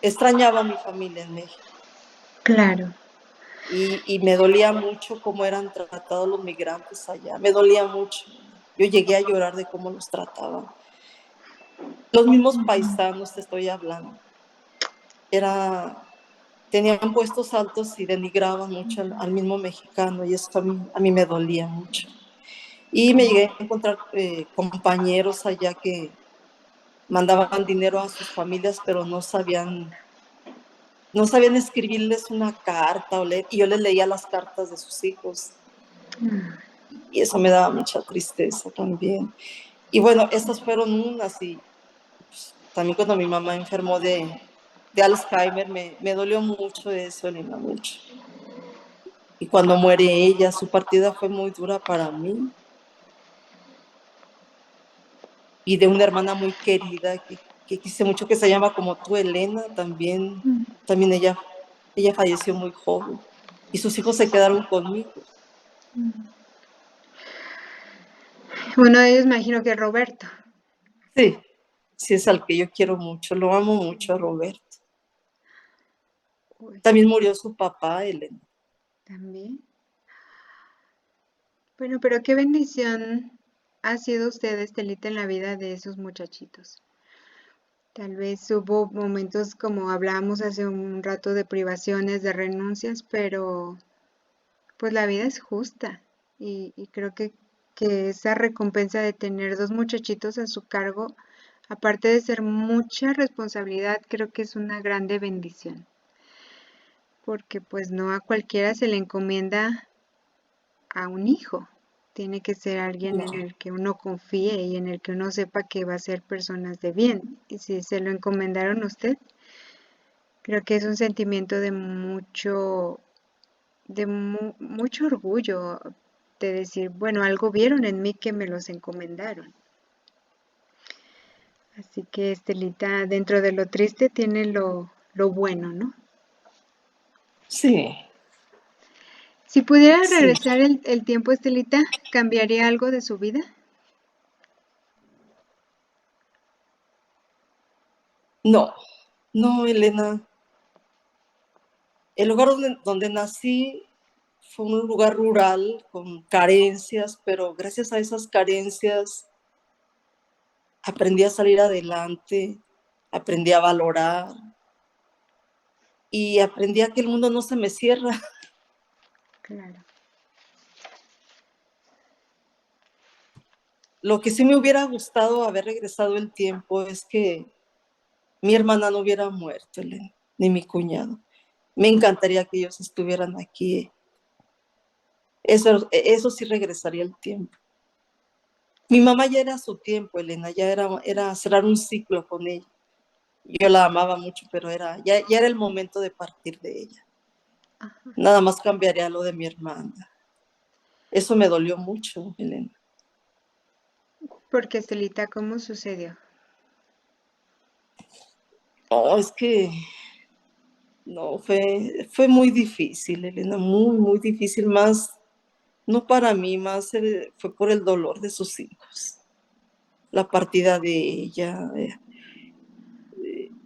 extrañaba a mi familia en México. Claro. Y me dolía mucho cómo eran tratados los migrantes allá. Me dolía mucho. Yo llegué a llorar de cómo los trataban. Los mismos paisanos te estoy hablando. Tenían puestos altos y denigraban mucho al mismo mexicano y eso a mí me dolía mucho. Y me llegué a encontrar compañeros allá que mandaban dinero a sus familias, pero no sabían escribirles una carta o leer, y yo les leía las cartas de sus hijos. Y eso me daba mucha tristeza también. Y bueno, estas fueron unas, y pues, también cuando mi mamá enfermó de Alzheimer, me dolió mucho eso, Elena, mucho. Y cuando muere ella, su partida fue muy dura para mí. Y de una hermana muy querida que quise mucho, que se llama como tú, Elena, también ella falleció muy joven. Y sus hijos se quedaron conmigo. Uno de ellos me imagino que es Roberto. Sí, sí es al que yo quiero mucho, lo amo mucho a Roberto. Uy, También murió su papá, Elena. también. Bueno, pero qué bendición ha sido usted, Estelita, en la vida de esos muchachitos. Tal vez hubo momentos, como hablábamos hace un rato, de privaciones, de renuncias, pero pues la vida es justa y creo que esa recompensa de tener dos muchachitos a su cargo, aparte de ser mucha responsabilidad, creo que es una grande bendición, porque pues no a cualquiera se le encomienda a un hijo. Tiene que ser alguien en No. el que uno confíe y en el que uno sepa que va a ser personas de bien. Y si se lo encomendaron a usted, creo que es un sentimiento de mucho orgullo de decir, bueno, algo vieron en mí que me los encomendaron. Así que Estelita, dentro de lo triste tiene lo bueno, ¿no? Sí, Si pudiera sí. regresar el tiempo, Estelita, ¿cambiaría algo de su vida? No, no, Elena. El lugar donde nací fue un lugar rural con carencias, pero gracias a esas carencias aprendí a salir adelante, aprendí a valorar y aprendí a que el mundo no se me cierra. Claro. Lo que sí me hubiera gustado haber regresado el tiempo es que mi hermana no hubiera muerto, Elena, ni mi cuñado. Me encantaría que ellos estuvieran aquí. Eso sí regresaría el tiempo. Mi mamá ya era su tiempo, Elena, ya era cerrar un ciclo con ella. Yo la amaba mucho, pero ya era el momento de partir de ella. Nada más cambiaría lo de mi hermana. Eso me dolió mucho, Elena. Porque Estelita, ¿cómo sucedió? Oh, es que no, fue muy difícil, Elena, muy, muy difícil, más, no para mí, más fue por el dolor de sus hijos, la partida de ella,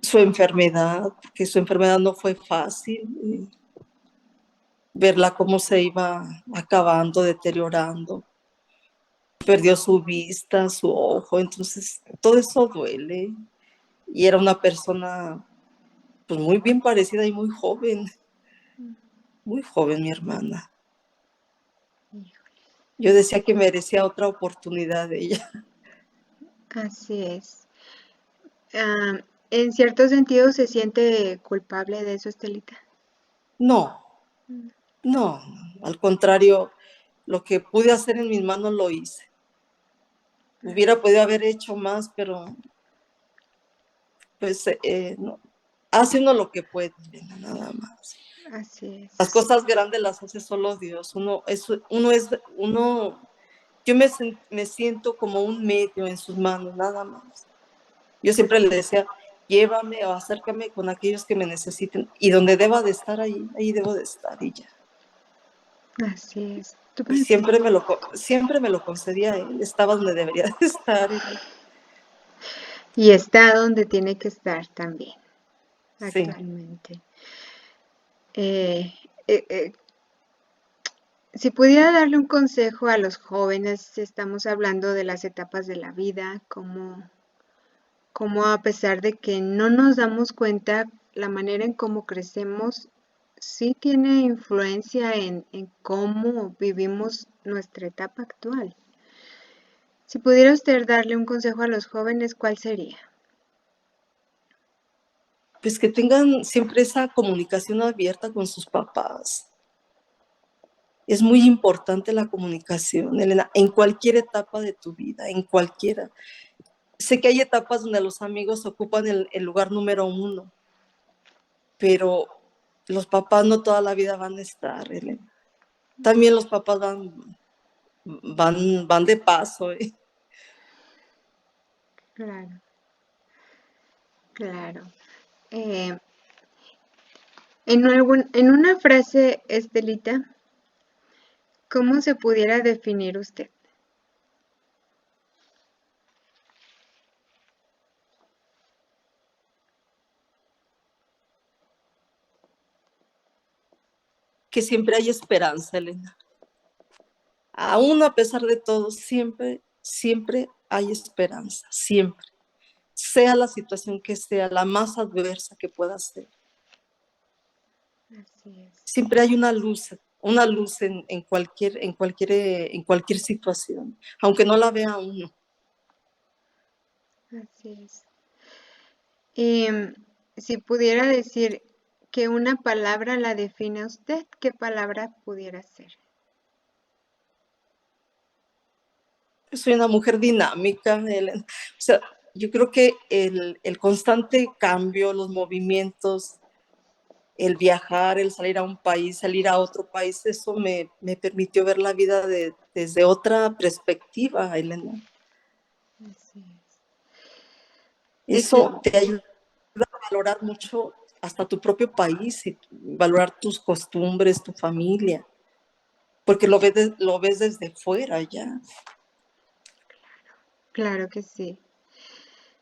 su enfermedad, porque su enfermedad no fue fácil, verla cómo se iba acabando, deteriorando, perdió su vista, su ojo, entonces todo eso duele. Y era una persona pues muy bien parecida y muy joven mi hermana. Yo decía que merecía otra oportunidad de ella. Así es. Ah, en cierto sentido se siente culpable de eso, Estelita. No, no, al contrario, lo que pude hacer en mis manos lo hice. Hubiera podido haber hecho más, pero pues no. Hace uno lo que puede, nada más. Así es. Las cosas grandes las hace solo Dios. Yo me siento como un medio en sus manos, nada más. Yo siempre le decía, llévame o acércame con aquellos que me necesiten y donde deba de estar ahí debo de estar y ya. Así es. Y siempre me lo concedía él, estaba donde debería de estar. Y está donde tiene que estar también, Sí, actualmente. Eh, eh, eh, si pudiera darle un consejo a los jóvenes, estamos hablando de las etapas de la vida, como a pesar de que no nos damos cuenta, la manera en cómo crecemos sí tiene influencia en cómo vivimos nuestra etapa actual. Si pudiera usted darle un consejo a los jóvenes, ¿cuál sería? pues que tengan siempre esa comunicación abierta con sus papás. Es muy importante la comunicación, Elena, en cualquier etapa de tu vida, en cualquiera. Sé que hay etapas donde los amigos ocupan el lugar número uno, pero los papás no toda la vida van a estar, Elena. También los papás van de paso, ¿eh? Claro, claro. Eh, en una frase, Estelita, ¿cómo se pudiera definir usted? Que siempre hay esperanza, Elena. aún a pesar de todo, siempre, siempre hay esperanza, siempre. Sea la situación que sea, la más adversa que pueda ser. Así es. Siempre hay una luz en cualquier situación, aunque no la vea uno. Así es. Y si pudiera decir que una palabra la define a usted, ¿qué palabra pudiera ser? Soy una mujer dinámica, Helen. O sea, yo creo que el constante cambio, los movimientos, el viajar, el salir a un país, salir a otro país, eso me permitió ver la vida desde otra perspectiva, Elena. Así es. Eso te ayuda a valorar mucho hasta tu propio país y valorar tus costumbres, tu familia, porque lo ves desde fuera ya. Claro que sí.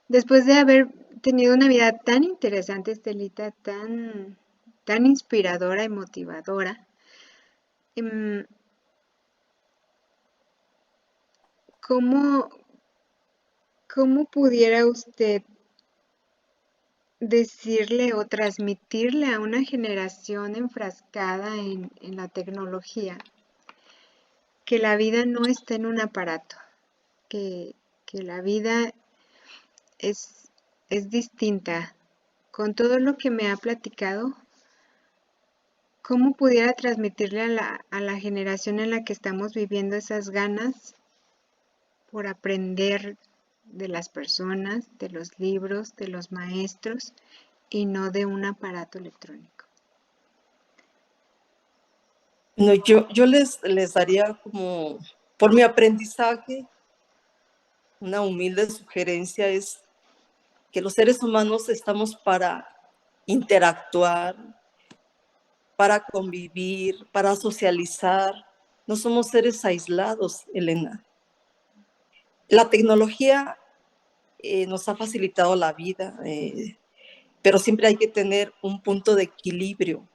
Después de haber tenido una vida tan interesante, Estelita, tan inspiradora y motivadora, em, ¿cómo, cómo pudiera usted decirle o transmitirle a una generación enfrascada en la tecnología que la vida no está en un aparato, que, que la vida es, es distinta? Con todo lo que me ha platicado, ¿cómo pudiera transmitirle a la generación en la que estamos viviendo esas ganas por aprender de las personas, de los libros, de los maestros y no de un aparato electrónico? No, yo les daría como, por mi aprendizaje, una humilde sugerencia es que los seres humanos estamos para interactuar, para convivir, para socializar. No somos seres aislados, Elena. La tecnología nos ha facilitado la vida, pero siempre hay que tener un punto de equilibrio.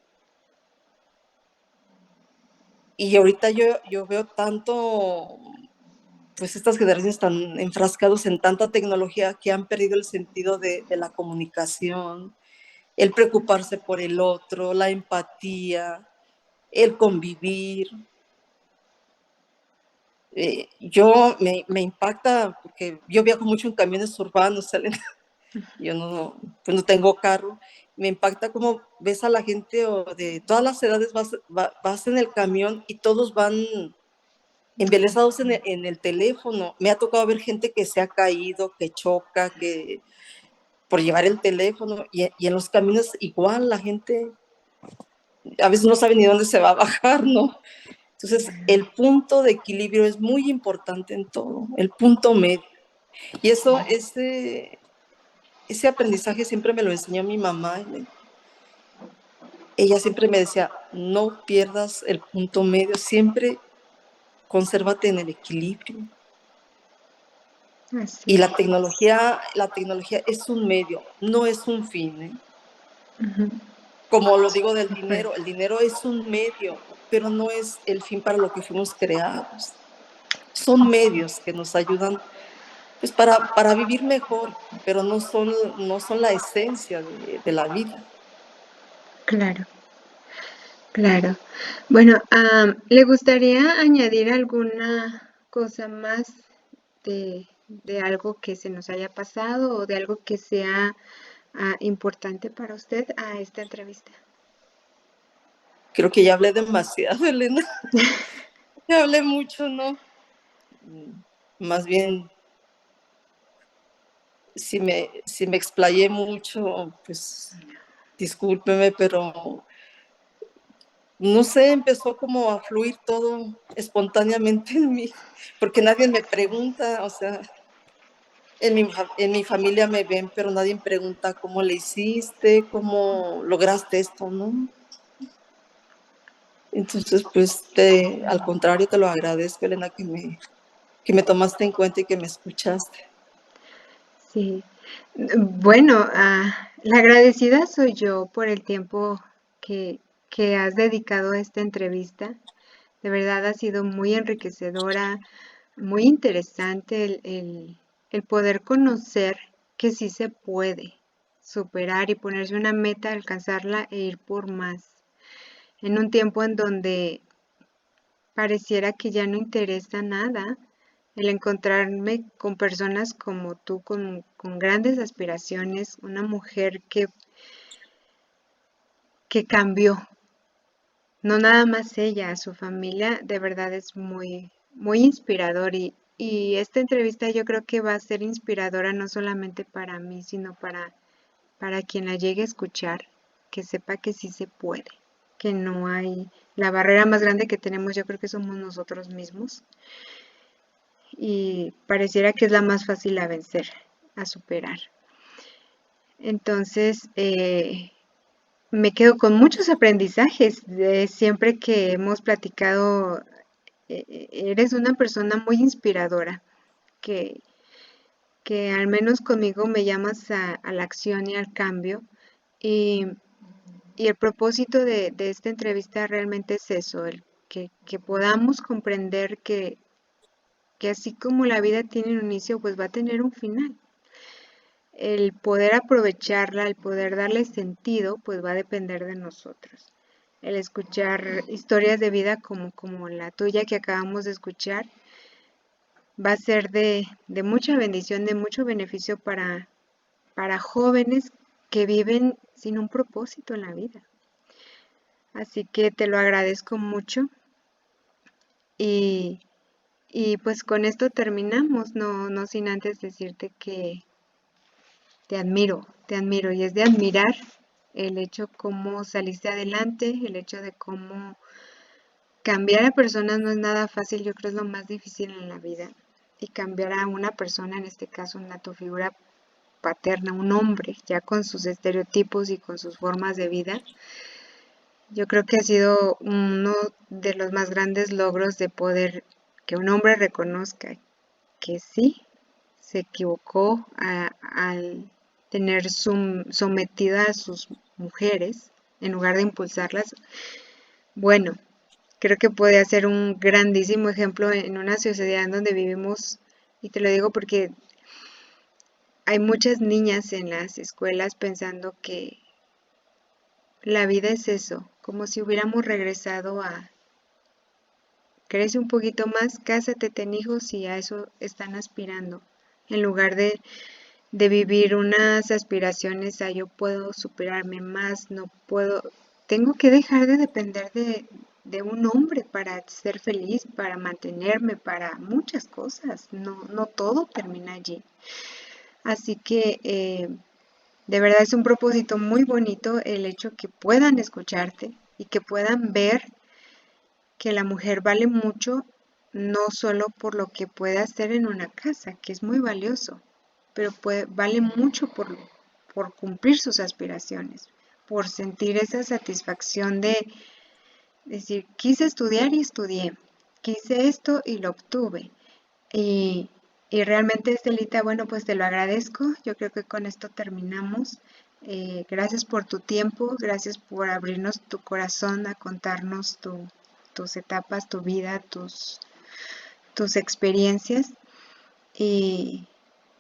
Y ahorita yo veo tanto, pues estas generaciones están enfrascados en tanta tecnología que han perdido el sentido de la comunicación, el preocuparse por el otro, la empatía, el convivir. Me impacta porque yo viajo mucho en camiones urbanos, ¿salen? Yo pues no tengo carro. Me impacta cómo ves a la gente o de todas las edades, vas en el camión y todos van embelesados en el teléfono. Me ha tocado ver gente que se ha caído, que choca, que por llevar el teléfono, y en los caminos igual la gente a veces no sabe ni dónde se va a bajar, ¿no? Entonces, el punto de equilibrio es muy importante en todo, el punto medio. Y ese aprendizaje siempre me lo enseñó mi mamá. Ella siempre me decía, no pierdas el punto medio, siempre consérvate en el equilibrio. Así Y es. la tecnología es un medio, no es un fin, ¿eh? Ujú. Como lo digo del Súper. dinero, el dinero es un medio, pero no es el fin para lo que fuimos creados. Son medios que nos ayudan pues para vivir mejor, pero no son la esencia de la vida. Claro, claro. Bueno, ¿le gustaría añadir alguna cosa más de algo que se nos haya pasado o de algo que sea importante para usted a esta entrevista? Creo que ya hablé demasiado, Elena. Ya hablé mucho, ¿no? Más bien, si me explayé mucho, pues discúlpeme, pero no sé, empezó como a fluir todo espontáneamente en mí, porque nadie me pregunta, o sea, en mi familia me ven, pero nadie me pregunta cómo le hiciste, cómo lograste esto, ¿no? Entonces, pues, al contrario, te lo agradezco, Elena, que me tomaste en cuenta y que me escuchaste. Sí. Bueno, la agradecida soy yo por el tiempo que, que has dedicado a esta entrevista. De verdad ha sido muy enriquecedora, muy interesante el poder conocer que sí se puede superar y ponerse una meta, alcanzarla e ir por más. En un tiempo en donde pareciera que ya no interesa nada, el encontrarme con personas como tú, con grandes aspiraciones, una mujer que cambió, no nada más ella, su familia, de verdad es muy, muy inspirador y esta entrevista yo creo que va a ser inspiradora no solamente para mí, sino para quien la llegue a escuchar, que sepa que sí se puede, que no hay, la barrera más grande que tenemos yo creo que somos nosotros mismos y pareciera que es la más fácil a vencer, a superar. Entonces, me quedo con muchos aprendizajes de siempre que hemos platicado. Eres una persona muy inspiradora, que, que al menos conmigo me llamas a la acción y al cambio. Y, y el propósito de esta entrevista realmente es eso, que podamos comprender que así como la vida tiene un inicio, pues va a tener un final. El poder aprovecharla, el poder darle sentido, pues va a depender de nosotros. El escuchar historias de vida como la tuya que acabamos de escuchar, va a ser de mucha bendición, de mucho beneficio para jóvenes que viven sin un propósito en la vida. Así que te lo agradezco mucho y, y pues con esto terminamos, no sin antes decirte que te admiro y es de admirar el hecho cómo saliste adelante, el hecho de cómo cambiar a personas no es nada fácil, yo creo es lo más difícil en la vida. Y cambiar a una persona, en este caso una tu figura paterna, un hombre, ya con sus estereotipos y con sus formas de vida, yo creo que ha sido uno de los más grandes logros de poder que un hombre reconozca que sí se equivocó al tener sometida a sus mujeres en lugar de impulsarlas. Bueno, creo que puede ser un grandísimo ejemplo en una sociedad en donde vivimos, y te lo digo porque hay muchas niñas en las escuelas pensando que la vida es eso, como si hubiéramos regresado a crece un poquito más, cásate, ten hijos y a eso están aspirando, en lugar de vivir unas aspiraciones a yo puedo superarme más, no puedo, tengo que dejar de depender de un hombre para ser feliz, para mantenerme, para muchas cosas, no todo termina allí. Así que de verdad es un propósito muy bonito el hecho que puedan escucharte y que puedan ver que la mujer vale mucho no solo por lo que puede hacer en una casa, que es muy valioso, pero vale mucho por cumplir sus aspiraciones, por sentir esa satisfacción de decir, quise estudiar y estudié, quise esto y lo obtuve. Y, y realmente, Estelita, bueno, pues te lo agradezco. Yo creo que con esto terminamos. Gracias por tu tiempo, gracias por abrirnos tu corazón a contarnos tus etapas, tu vida, tus experiencias. Y,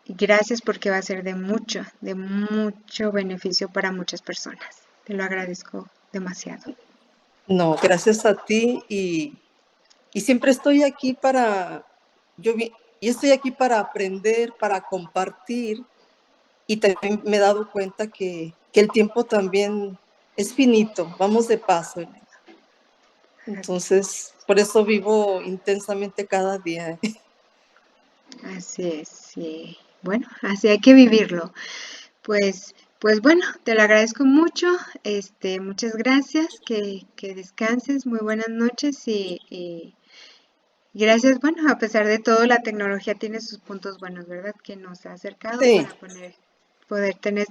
y gracias porque va a ser de mucho beneficio para muchas personas. Te lo agradezco demasiado. No, gracias a ti y siempre estoy aquí y estoy aquí para aprender, para compartir y también me he dado cuenta que el tiempo también es finito, vamos de paso, Elena. Entonces, por eso vivo intensamente cada día. Así es, sí. Bueno, así hay que vivirlo. Pues bueno, te lo agradezco mucho. Muchas gracias, que descanses, muy buenas noches y gracias. Bueno, a pesar de todo, la tecnología tiene sus puntos buenos, ¿verdad? Que nos ha acercado Sí, para poder tener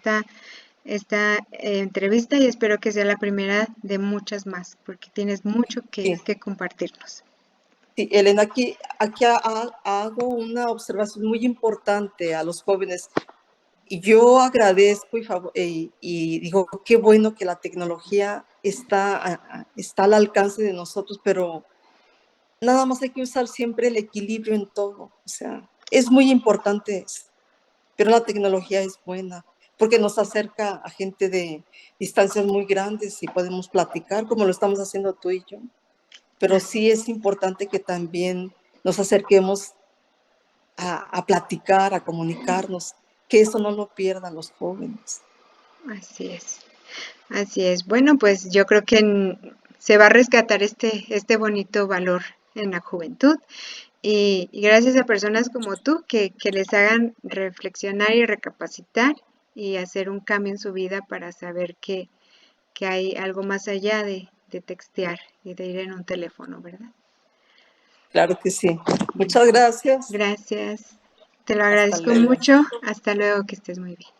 esta entrevista y espero que sea la primera de muchas más, porque tienes mucho sí. que compartirnos. Sí, Elena, aquí hago una observación muy importante a los jóvenes. Y yo agradezco y digo, qué bueno que la tecnología está al alcance de nosotros, pero nada más hay que usar siempre el equilibrio en todo. O sea, es muy importante eso, pero la tecnología es buena porque nos acerca a gente de distancias muy grandes y podemos platicar como lo estamos haciendo tú y yo. Pero sí es importante que también nos acerquemos a platicar, a comunicarnos, que eso no lo pierdan los jóvenes. Así es. Así es. Bueno, pues yo creo que se va a rescatar este bonito valor en la juventud y gracias a personas como tú que les hagan reflexionar y recapacitar y hacer un cambio en su vida para saber que hay algo más allá de textear y de ir en un teléfono, ¿verdad? Claro que sí. Muchas gracias. Gracias. Te lo Hasta agradezco luego. mucho. Hasta luego, que estés muy bien.